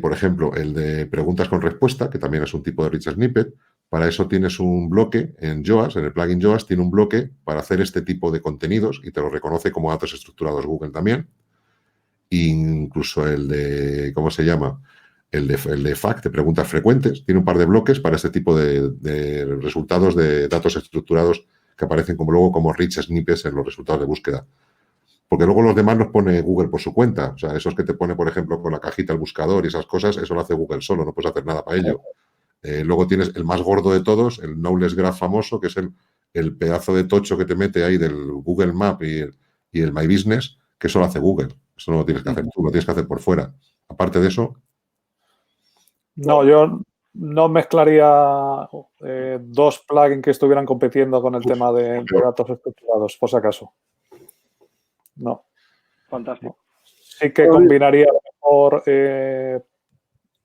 Por ejemplo, el de preguntas con respuesta, que también es un tipo de Rich Snippet. Para eso tienes un bloque en Yoast, en el plugin Yoast, tiene un bloque para hacer este tipo de contenidos y te lo reconoce como datos estructurados Google también. Incluso el de, ¿cómo se llama? El de FAQ, de preguntas frecuentes, tiene un par de bloques para este tipo de resultados de datos estructurados que aparecen luego como Rich Snippets en los resultados de búsqueda. Porque luego los demás los pone Google por su cuenta. O sea, esos que te pone, por ejemplo, con la cajita el buscador y esas cosas, eso lo hace Google solo, no puedes hacer nada para ello. Luego tienes el más gordo de todos, el Knowledge Graph famoso, que es el pedazo de tocho que te mete ahí del Google Map y el My Business, que eso lo hace Google. Eso no lo tienes que hacer tú, lo tienes que hacer por fuera. Aparte de eso... No, yo no mezclaría dos plugins que estuvieran compitiendo con el tema de datos estructurados, por si acaso. No. Fantástico. Sí que combinaría a lo mejor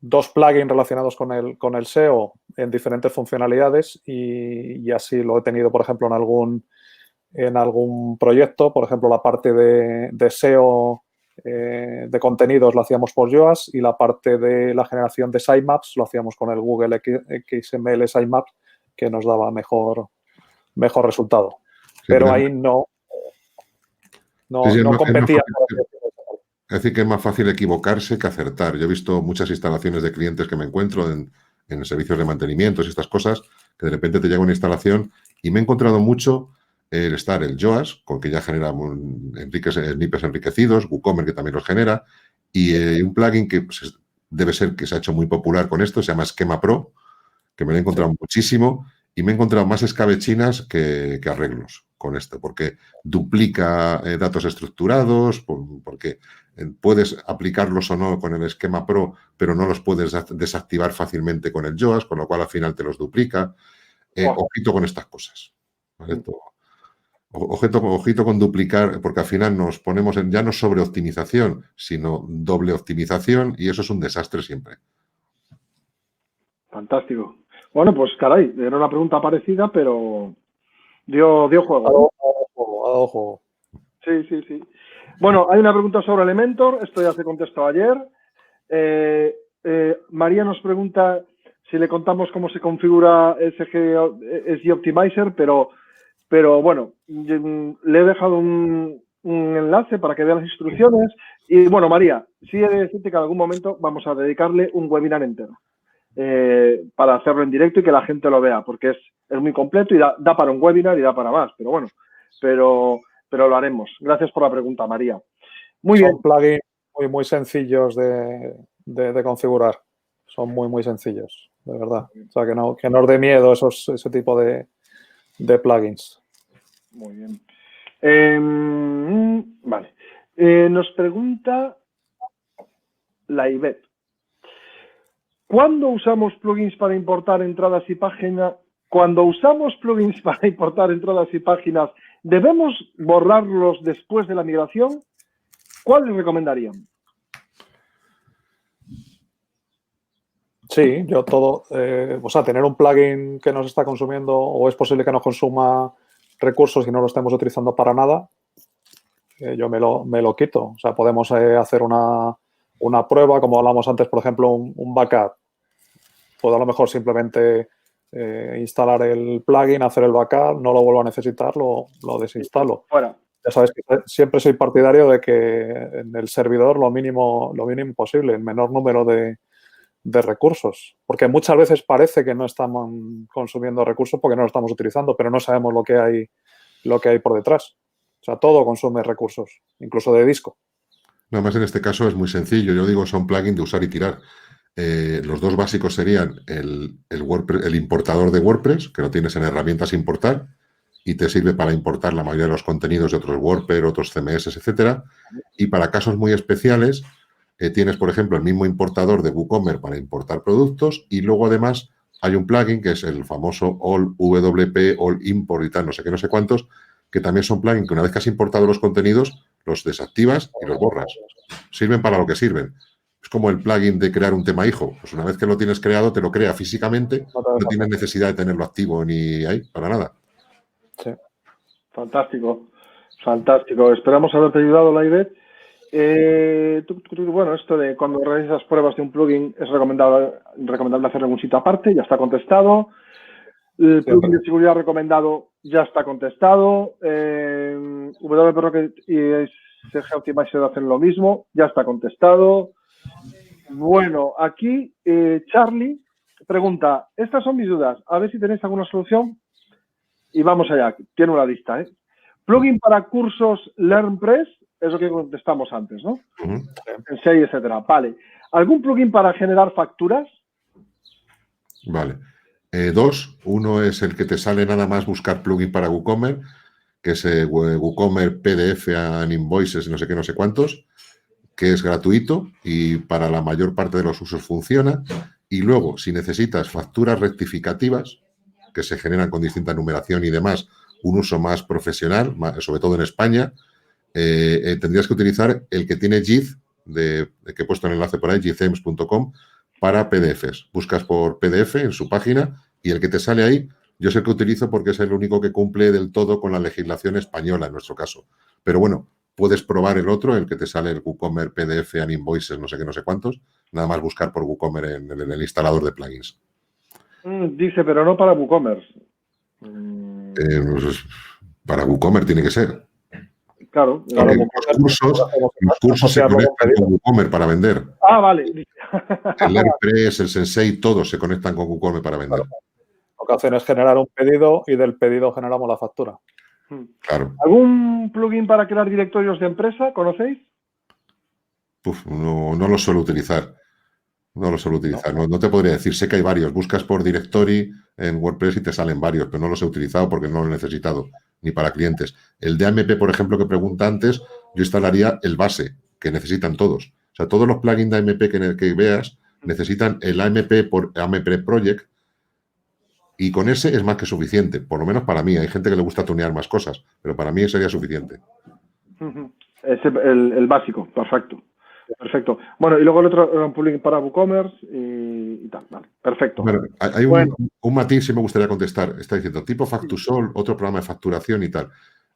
dos plugins relacionados con el SEO en diferentes funcionalidades y así lo he tenido, por ejemplo, en algún proyecto. Por ejemplo, la parte de SEO de contenidos lo hacíamos por Yoast y la parte de la generación de sitemaps lo hacíamos con el Google XML Sitemaps, que nos daba mejor resultado. Sí, pero ahí no competía. Es decir, que es más fácil equivocarse que acertar. Yo he visto muchas instalaciones de clientes que me encuentro en servicios de mantenimiento y estas cosas, que de repente te llega una instalación y me he encontrado mucho el Yoast, con que ya genera snippets enriquecidos, WooCommerce, que también los genera, y un plugin que pues, debe ser que se ha hecho muy popular con esto, se llama Schema Pro, que me lo he encontrado muchísimo, y me he encontrado más escabechinas que arreglos con esto, porque duplica datos estructurados, porque puedes aplicarlos o no con el Schema Pro, pero no los puedes desactivar fácilmente con el Yoast, con lo cual al final te los duplica. Ojito con estas cosas. ¿Vale? Ojito con duplicar, porque al final nos ponemos ya no sobre optimización, sino doble optimización, y eso es un desastre siempre. Fantástico. Bueno, pues caray, era una pregunta parecida, pero dio juego. Ojo. Sí. Bueno, hay una pregunta sobre Elementor, esto ya se contestó ayer. María nos pregunta si le contamos cómo se configura SG Optimizer, pero bueno, le he dejado un enlace para que vea las instrucciones. Y bueno, María, sí he de decirte que en algún momento vamos a dedicarle un webinar entero para hacerlo en directo y que la gente lo vea, porque es muy completo y da para un webinar y da para más, pero bueno, pero lo haremos. Gracias por la pregunta, María. Muy bien. Son plugins muy sencillos de configurar. Son muy sencillos, de verdad. O sea, que no os dé miedo ese tipo de plugins. Muy bien. Vale. Nos pregunta la Ivette. ¿Cuándo usamos plugins para importar entradas y páginas? Cuando usamos plugins para importar entradas y páginas, ¿debemos borrarlos después de la migración? ¿Cuáles recomendarían? Sí, yo todo, tener un plugin que nos está consumiendo o es posible que nos consuma recursos y no lo estemos utilizando para nada, yo me lo quito. O sea, podemos hacer una prueba, como hablamos antes, por ejemplo, un backup. Puedo a lo mejor simplemente instalar el plugin, hacer el backup, no lo vuelvo a necesitar, lo desinstalo. Fuera. Ya sabes que siempre soy partidario de que en el servidor lo mínimo posible, el menor número de recursos, porque muchas veces parece que no estamos consumiendo recursos porque no lo estamos utilizando, pero no sabemos lo que hay por detrás. O sea, todo consume recursos, incluso de disco. Nada más en este caso es muy sencillo. Yo digo, son plugins de usar y tirar. Los dos básicos serían el importador de WordPress, que lo tienes en herramientas importar y te sirve para importar la mayoría de los contenidos de otros WordPress, otros CMS, etcétera. Y para casos muy especiales, tienes, por ejemplo, el mismo importador de WooCommerce para importar productos y luego además hay un plugin que es el famoso All WP, All Import y tal, no sé qué, no sé cuántos, que también son plugins que una vez que has importado los contenidos, los desactivas y los borras. Sirven para lo que sirven. Es como el plugin de crear un tema hijo. Pues una vez que lo tienes creado, te lo crea físicamente, no tienes necesidad de tenerlo activo ni ahí, para nada. Sí. Fantástico, fantástico. Esperamos haberte ayudado, Laivet. Bueno, esto de cuando realizas pruebas de un plugin es recomendable hacerlo en un sitio aparte, ya está contestado. El plugin de seguridad recomendado ya está contestado. WP Rocket y SG Optimizer hacen lo mismo, ya está contestado. Bueno, aquí Charlie pregunta, estas son mis dudas, a ver si tenéis alguna solución. Y vamos allá, tiene una lista, ¿eh? Plugin para cursos LearnPress, es lo que contestamos antes, ¿no? Sensei, etcétera. Vale. ¿Algún plugin para generar facturas? Vale. Dos. Uno es el que te sale nada más buscar plugin para WooCommerce, que es WooCommerce PDF and Invoices, no sé qué, no sé cuántos, que es gratuito y para la mayor parte de los usos funciona. Y luego, si necesitas facturas rectificativas, que se generan con distinta numeración y demás, un uso más profesional, sobre todo en España, tendrías que utilizar el que tiene JIT, que he puesto el enlace por ahí, jthemes.com, para PDFs. Buscas por PDF en su página y el que te sale ahí, yo sé que utilizo porque es el único que cumple del todo con la legislación española en nuestro caso. Pero bueno, puedes probar el otro, el que te sale el WooCommerce PDF and Invoices, no sé qué, no sé cuántos. Nada más buscar por WooCommerce en el instalador de plugins. Dice, pero no para WooCommerce. Pues, para WooCommerce tiene que ser. Claro. Los cursos se conectan con WooCommerce para vender. Ah, vale. El LearnPress, el Sensei, todos se conectan con WooCommerce para vender. Claro. Lo que hacen es generar un pedido y del pedido generamos la factura. Claro. ¿Algún plugin para crear directorios de empresa? ¿Conocéis? No lo suelo utilizar. No lo suelo utilizar. No te podría decir. Sé que hay varios. Buscas por directory en WordPress y te salen varios, pero no los he utilizado porque no lo he necesitado, ni para clientes. El de AMP, por ejemplo, que pregunta antes, yo instalaría el base, que necesitan todos. O sea, todos los plugins de AMP que veas necesitan el AMP por AMP Project y con ese es más que suficiente, por lo menos para mí. Hay gente que le gusta tunear más cosas, pero para mí sería suficiente. El básico, perfecto. Perfecto. Bueno, y luego el otro era un plugin para WooCommerce y tal. Vale, perfecto. Bueno, hay un matiz, sí me gustaría contestar. Está diciendo, tipo Factusol, otro programa de facturación y tal.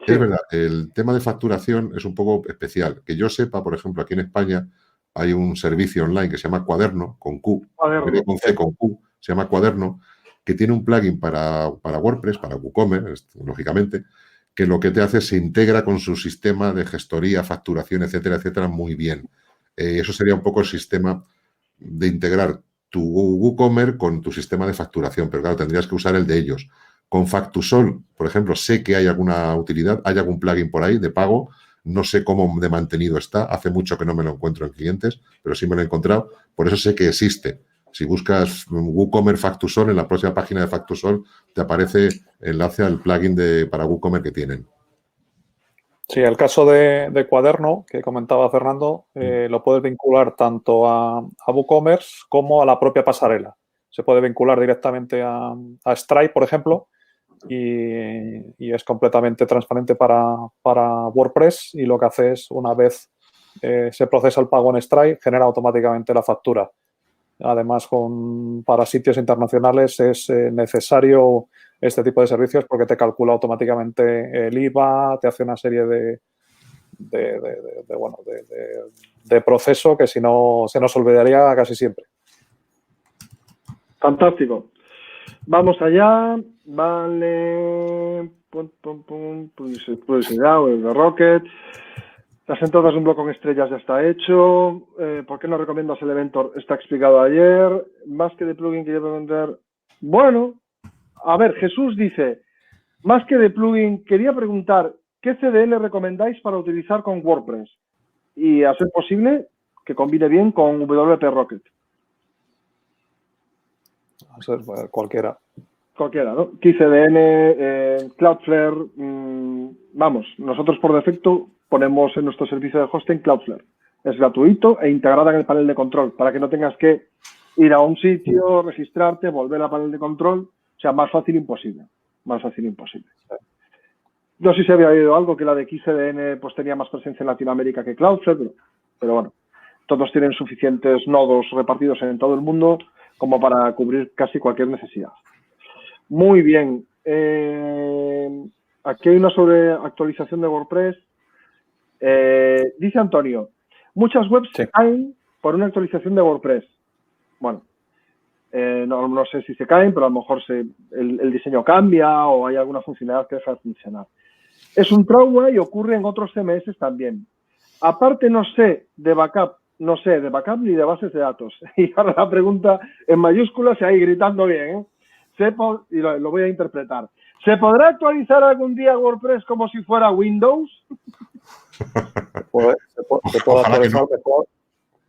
Sí. Es verdad, el tema de facturación es un poco especial. Que yo sepa, por ejemplo, aquí en España hay un servicio online que se llama Cuaderno, con Q, con C, con Q, se llama Cuaderno, que tiene un plugin para WordPress, para WooCommerce, lógicamente, que lo que te hace es se integra con su sistema de gestoría, facturación, etcétera, etcétera, muy bien. Eso sería un poco el sistema de integrar tu WooCommerce con tu sistema de facturación, pero claro, tendrías que usar el de ellos. Con Factusol, por ejemplo, sé que hay alguna utilidad, hay algún plugin por ahí de pago, no sé cómo de mantenido está, hace mucho que no me lo encuentro en clientes, pero sí me lo he encontrado, por eso sé que existe. Si buscas WooCommerce Factusol, en la próxima página de Factusol te aparece enlace al plugin para WooCommerce que tienen. Sí, el caso de Cuaderno que comentaba Fernando, lo puedes vincular tanto a WooCommerce como a la propia pasarela. Se puede vincular directamente a Stripe, por ejemplo, y es completamente transparente para WordPress, y lo que hace es, una vez se procesa el pago en Stripe, genera automáticamente la factura. Además, para sitios internacionales es necesario este tipo de servicios porque te calcula automáticamente el IVA, te hace una serie de proceso que si no se nos olvidaría casi siempre. Fantástico. Vamos allá. Vale. Publicidad, Rocket. Las entradas de un blog con estrellas ya está hecho. ¿Por qué no recomiendas Elementor? Está explicado ayer. Más que de plugin que llevo a vender. Bueno, a ver, Jesús dice, más que de plugin, quería preguntar, ¿qué CDN recomendáis para utilizar con WordPress? Y a ser posible, que combine bien con WP Rocket. A ser cualquiera. Cualquiera, ¿no? KeyCDN, Cloudflare, vamos, nosotros por defecto ponemos en nuestro servicio de hosting Cloudflare. Es gratuito e integrada en el panel de control para que no tengas que ir a un sitio, registrarte, volver al panel de control. O sea, más fácil imposible. Más fácil imposible. No sé si había oído algo que la de KeyCDN pues tenía más presencia en Latinoamérica que Cloudflare, pero bueno, todos tienen suficientes nodos repartidos en todo el mundo como para cubrir casi cualquier necesidad. Muy bien. Aquí hay una sobre actualización de WordPress. Dice Antonio, muchas webs se caen por una actualización de WordPress. Bueno, no sé si se caen, pero a lo mejor el diseño cambia o hay alguna funcionalidad que deja de funcionar. Es un trauma y ocurre en otros CMS también. Aparte, no sé de backup ni de bases de datos. Y ahora la pregunta en mayúsculas y ahí gritando bien, y lo voy a interpretar. ¿Se podrá actualizar algún día WordPress como si fuera Windows? Se puede actualizar mejor.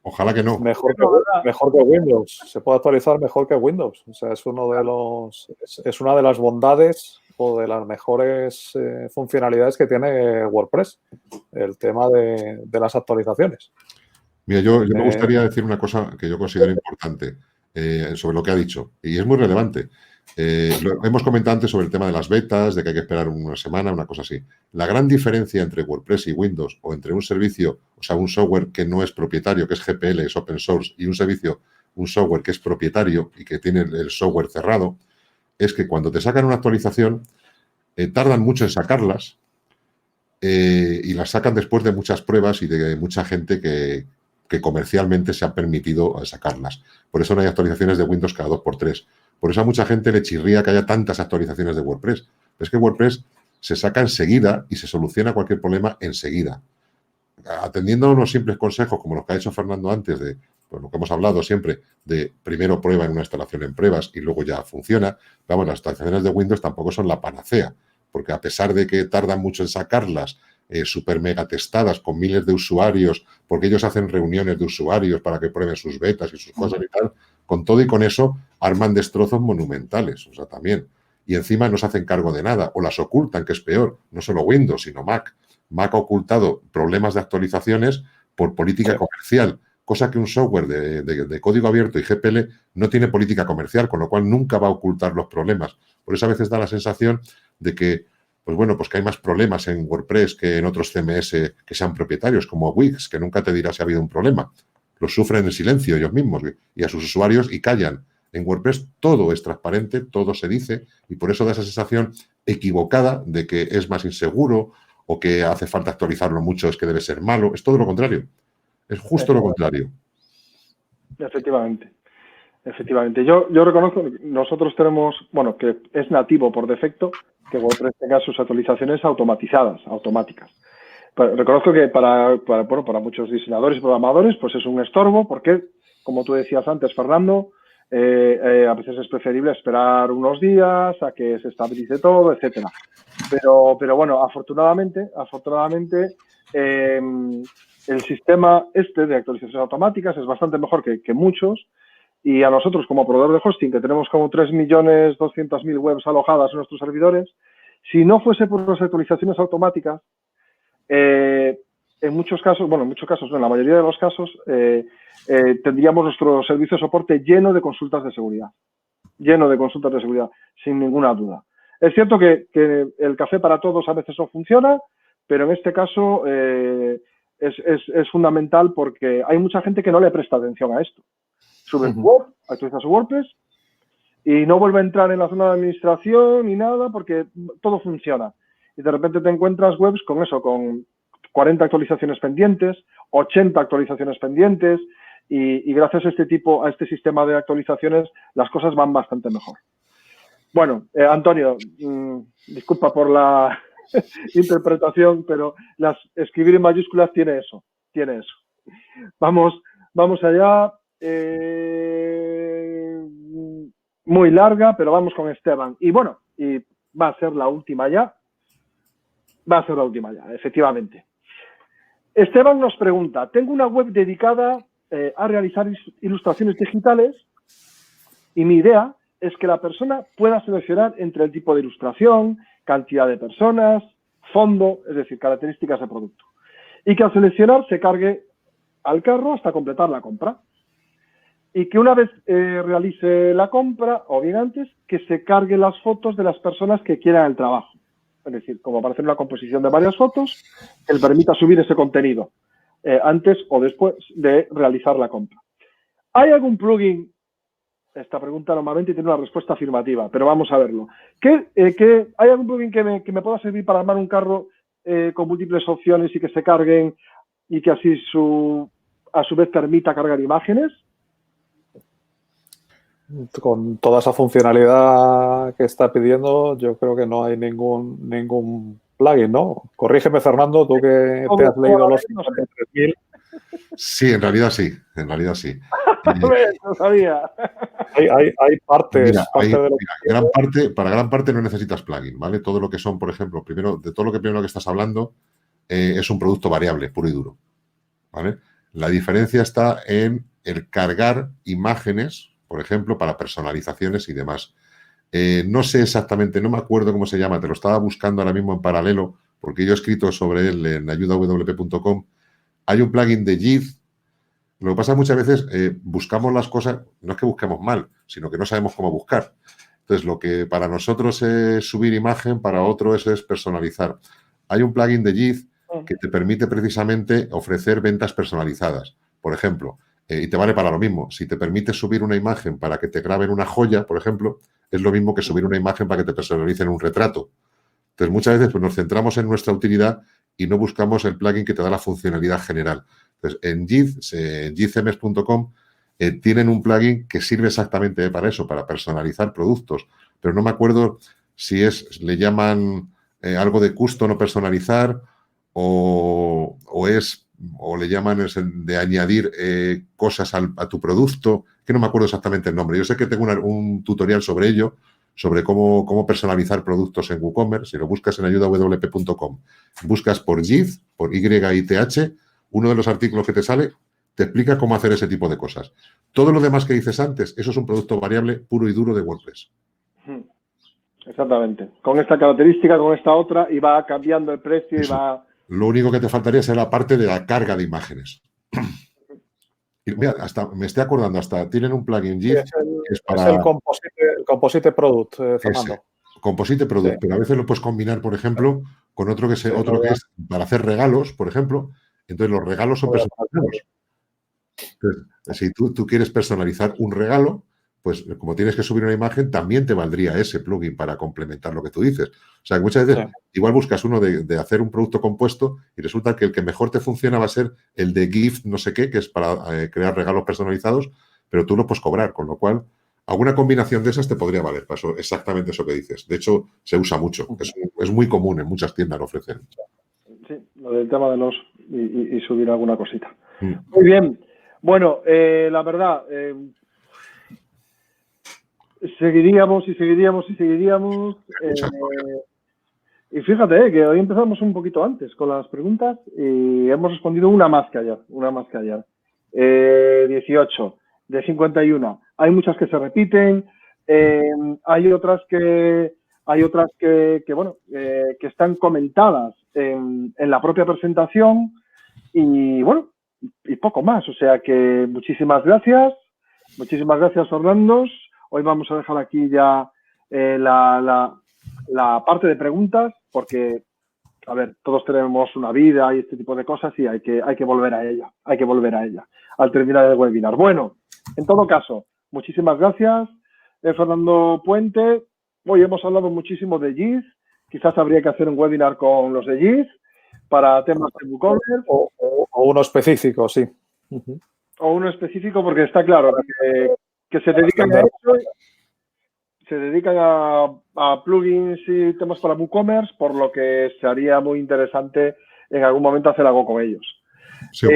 Ojalá que no. Mejor que Windows. Se puede actualizar mejor que Windows. O sea, es una de las bondades o de las mejores funcionalidades que tiene WordPress, el tema de las actualizaciones. Mira, yo me gustaría decir una cosa que yo considero importante sobre lo que ha dicho, y es muy relevante. Lo hemos comentado antes sobre el tema de las betas, de que hay que esperar una semana, una cosa así. La gran diferencia entre WordPress y Windows, o entre un servicio, o sea, un software que no es propietario, que es GPL, es open source, y un software que es propietario y que tiene el software cerrado, es que cuando te sacan una actualización, tardan mucho en sacarlas y las sacan después de muchas pruebas y de mucha gente que comercialmente se ha permitido sacarlas. Por eso no hay actualizaciones de Windows cada 2x3. Por eso a mucha gente le chirría que haya tantas actualizaciones de WordPress. Pero es que WordPress se saca enseguida y se soluciona cualquier problema enseguida. Atendiendo a unos simples consejos, como los que ha hecho Fernando antes, de pues, lo que hemos hablado siempre, de primero prueba en una instalación en pruebas y luego ya funciona. Vamos, las actualizaciones de Windows tampoco son la panacea, porque a pesar de que tardan mucho en sacarlas, super mega testadas con miles de usuarios, porque ellos hacen reuniones de usuarios para que prueben sus betas y sus cosas y tal, con todo y con eso arman destrozos monumentales, o sea, también. Y encima no se hacen cargo de nada, o las ocultan, que es peor, no solo Windows, sino Mac. Mac ha ocultado problemas de actualizaciones por política comercial, cosa que un software de código abierto y GPL no tiene política comercial, con lo cual nunca va a ocultar los problemas. Por eso a veces da la sensación de que pues que hay más problemas en WordPress que en otros CMS que sean propietarios, como Wix, que nunca te dirá si ha habido un problema. Los sufren en silencio ellos mismos y a sus usuarios y callan. En WordPress todo es transparente, todo se dice y por eso da esa sensación equivocada de que es más inseguro o que hace falta actualizarlo mucho, es que debe ser malo. Es todo lo contrario. Es justo lo contrario. Efectivamente. Efectivamente. Yo reconozco que nosotros tenemos, bueno, que es nativo por defecto que WordPress tenga sus actualizaciones automáticas. Pero reconozco que para muchos diseñadores y programadores pues es un estorbo porque, como tú decías antes, Fernando, a veces es preferible esperar unos días a que se estabilice todo, etcétera. Pero bueno, afortunadamente el sistema de actualizaciones automáticas es bastante mejor que muchos. Y a nosotros, como proveedor de hosting, que tenemos como 3.200.000 webs alojadas en nuestros servidores, si no fuese por las actualizaciones automáticas, en muchos casos, bueno, en muchos casos, no, en la mayoría de los casos, tendríamos nuestro servicio de soporte lleno de consultas de seguridad. Lleno de consultas de seguridad, sin ninguna duda. Es cierto que el café para todos a veces no funciona, pero en este caso es fundamental porque hay mucha gente que no le presta atención a esto. Sube su web, actualiza su WordPress y no vuelve a entrar en la zona de administración ni nada porque todo funciona. Y de repente te encuentras webs con eso, con 40 actualizaciones pendientes, 80 actualizaciones pendientes y gracias a este sistema de actualizaciones las cosas van bastante mejor. Bueno, Antonio, disculpa por la interpretación, pero escribir en mayúsculas tiene eso. Vamos allá. Muy larga, pero vamos con Esteban. Y bueno, y va a ser la última ya. Efectivamente. Esteban nos pregunta, tengo una web dedicada a realizar ilustraciones digitales y mi idea es que la persona pueda seleccionar entre el tipo de ilustración, cantidad de personas, fondo, es decir, características de producto. Y que al seleccionar se cargue al carro hasta completar la compra. Y que una vez realice la compra, o bien antes, que se cargue las fotos de las personas que quieran el trabajo. Es decir, como para hacer una composición de varias fotos, que le permita subir ese contenido antes o después de realizar la compra. ¿Hay algún plugin? Esta pregunta normalmente tiene una respuesta afirmativa, pero vamos a verlo. ¿Hay algún plugin que me pueda servir para armar un carro con múltiples opciones y que se carguen y que así a su vez permita cargar imágenes? Con toda esa funcionalidad que está pidiendo, yo creo que no hay ningún plugin, ¿no? Corrígeme, Fernando, tú que te has leído los 53.000. Sí, en realidad sí. No sabía. Hay partes. Para gran parte no necesitas plugin, ¿vale? Todo lo que son, por ejemplo, primero que estás hablando es un producto variable, puro y duro, ¿vale? La diferencia está en el cargar imágenes, por ejemplo, para personalizaciones y demás. No sé exactamente, no me acuerdo cómo se llama, te lo estaba buscando ahora mismo en paralelo, porque yo he escrito sobre él en ayudawp.com. Hay un plugin de JIT. Lo que pasa muchas veces, buscamos las cosas, no es que busquemos mal, sino que no sabemos cómo buscar. Entonces, lo que para nosotros es subir imagen, para otro es personalizar. Hay un plugin de JIT que te permite precisamente ofrecer ventas personalizadas. Por ejemplo, y te vale para lo mismo. Si te permite subir una imagen para que te graben una joya, por ejemplo, es lo mismo que subir una imagen para que te personalicen un retrato. Entonces, muchas veces pues, nos centramos en nuestra utilidad y no buscamos el plugin que te da la funcionalidad general. Entonces, en jitcms.com tienen un plugin que sirve exactamente para eso, para personalizar productos. Pero no me acuerdo si le llaman algo de custom o personalizar o le llaman de añadir cosas a tu producto, que no me acuerdo exactamente el nombre. Yo sé que tengo un tutorial sobre ello, sobre cómo personalizar productos en WooCommerce. Si lo buscas en ayudawp.com, buscas por JIT, por YITH, uno de los artículos que te sale te explica cómo hacer ese tipo de cosas. Todo lo demás que dices antes, eso es un producto variable puro y duro de WordPress. Exactamente. Con esta característica, con esta otra, y va cambiando el precio Eso. y va... Lo único que te faltaría sería la parte de la carga de imágenes. Y mira, me estoy acordando, tienen un plugin JIT que es para... Es el Composite Product, Fernando. Composite Product, sí. Pero a veces lo puedes combinar, por ejemplo, con otro que es para hacer regalos, por ejemplo. Entonces, los regalos son personalizados. Entonces, si tú quieres personalizar un regalo, pues como tienes que subir una imagen, también te valdría ese plugin para complementar lo que tú dices. O sea, que muchas veces igual buscas uno de hacer un producto compuesto y resulta que el que mejor te funciona va a ser el de gift no sé qué, que es para crear regalos personalizados, pero tú lo puedes cobrar, con lo cual alguna combinación de esas te podría valer para eso, exactamente eso que dices. De hecho, se usa mucho. Es muy común, en muchas tiendas lo ofrecen. Sí, lo del tema de los... y subir alguna cosita. Muy bien. Bueno, la verdad... seguiríamos. Y fíjate que hoy empezamos un poquito antes con las preguntas y hemos respondido una más que ayer. 18 de 51. Hay muchas que se repiten, hay otras que hay otras que están comentadas en la propia presentación y bueno, y poco más. O sea que muchísimas gracias Fernando. Hoy vamos a dejar aquí ya la parte de preguntas porque, a ver, todos tenemos una vida y este tipo de cosas y hay que volver a ella, al terminar el webinar. Bueno, en todo caso, muchísimas gracias, Fernando Puente. Hoy hemos hablado muchísimo de JIT. Quizás habría que hacer un webinar con los de JIT para temas de WooCommerce. O uno específico, sí. O uno específico porque está claro que se dedican a eso. Se dedican a plugins y temas para WooCommerce, por lo que sería muy interesante en algún momento hacer algo con ellos. Sí,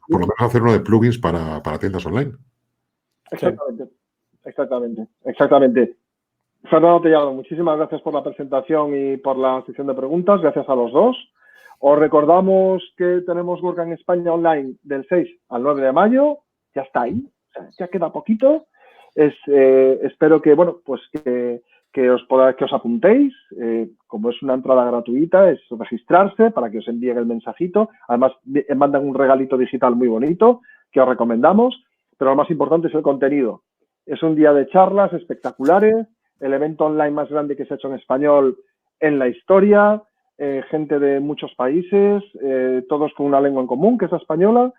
por lo menos hacer uno de plugins para tiendas online. Exactamente. Fernando Tellado, muchísimas gracias por la presentación y por la sección de preguntas. Gracias a los dos. Os recordamos que tenemos WordCamp en España online del 6 al 9 de mayo. Ya está ahí. O sea, ya queda poquito. Espero que, bueno, pues que os apuntéis. Como es una entrada gratuita, es registrarse para que os envíen el mensajito. Además, mandan un regalito digital muy bonito que os recomendamos. Pero lo más importante es el contenido. Es un día de charlas espectaculares, el evento online más grande que se ha hecho en español en la historia, gente de muchos países, todos con una lengua en común, que es la española.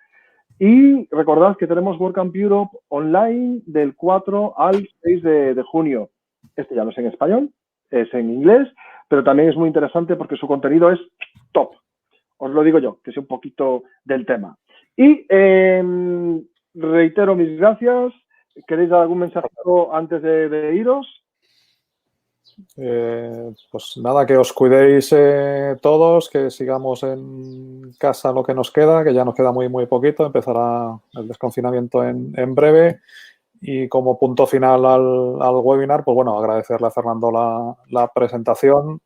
Y recordad que tenemos WordCamp Europe online del 4 al 6 de junio. Este ya no es en español, es en inglés, pero también es muy interesante porque su contenido es top. Os lo digo yo, que sé un poquito del tema. Y reitero mis gracias. ¿Queréis dar algún mensaje antes de iros? Pues nada, que os cuidéis todos, que sigamos en casa lo que nos queda, que ya nos queda muy, muy poquito. Empezará el desconfinamiento en breve. Y como punto final al webinar, pues bueno, agradecerle a Fernando la presentación.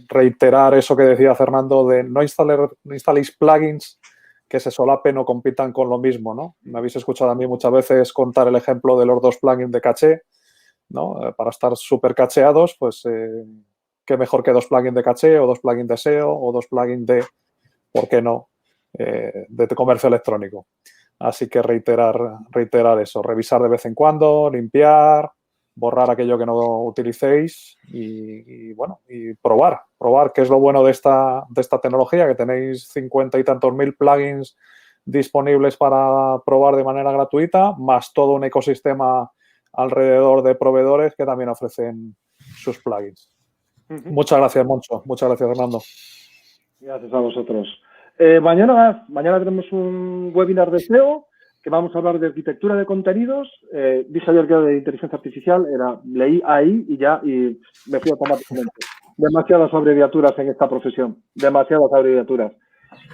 Reiterar eso que decía Fernando de no instaléis plugins que se solapen o compitan con lo mismo, ¿no? Me habéis escuchado a mí muchas veces contar el ejemplo de los dos plugins de caché, ¿no? Para estar súper cacheados, pues qué mejor que dos plugins de caché o dos plugins de SEO o dos plugins de, ¿por qué no?, de comercio electrónico. Así que reiterar eso, revisar de vez en cuando, limpiar, borrar aquello que no utilicéis y bueno, y probar, que es lo bueno de esta tecnología, que tenéis 50 y tantos mil plugins disponibles para probar de manera gratuita, más todo un ecosistema alrededor de proveedores que también ofrecen sus plugins. Muchas gracias, Moncho. Muchas gracias, Fernando. Gracias a vosotros. Mañana tenemos un webinar de SEO que vamos a hablar de arquitectura de contenidos. Dije ayer que era de inteligencia artificial, leí ahí y me fui automáticamente. Demasiadas abreviaturas en esta profesión, demasiadas abreviaturas.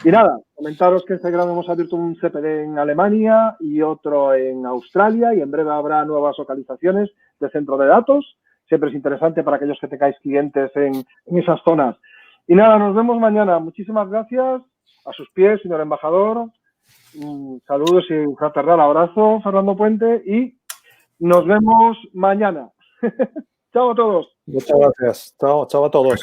Y nada, comentaros que en Instagram hemos abierto un CPD en Alemania y otro en Australia y en breve habrá nuevas localizaciones de centro de datos. Siempre es interesante para aquellos que tengáis clientes en esas zonas. Y nada, nos vemos mañana. Muchísimas gracias. A sus pies, señor embajador. Saludos y un fraternal abrazo, Fernando Puente. Y nos vemos mañana. Chao a todos. Muchas gracias. Chao a todos.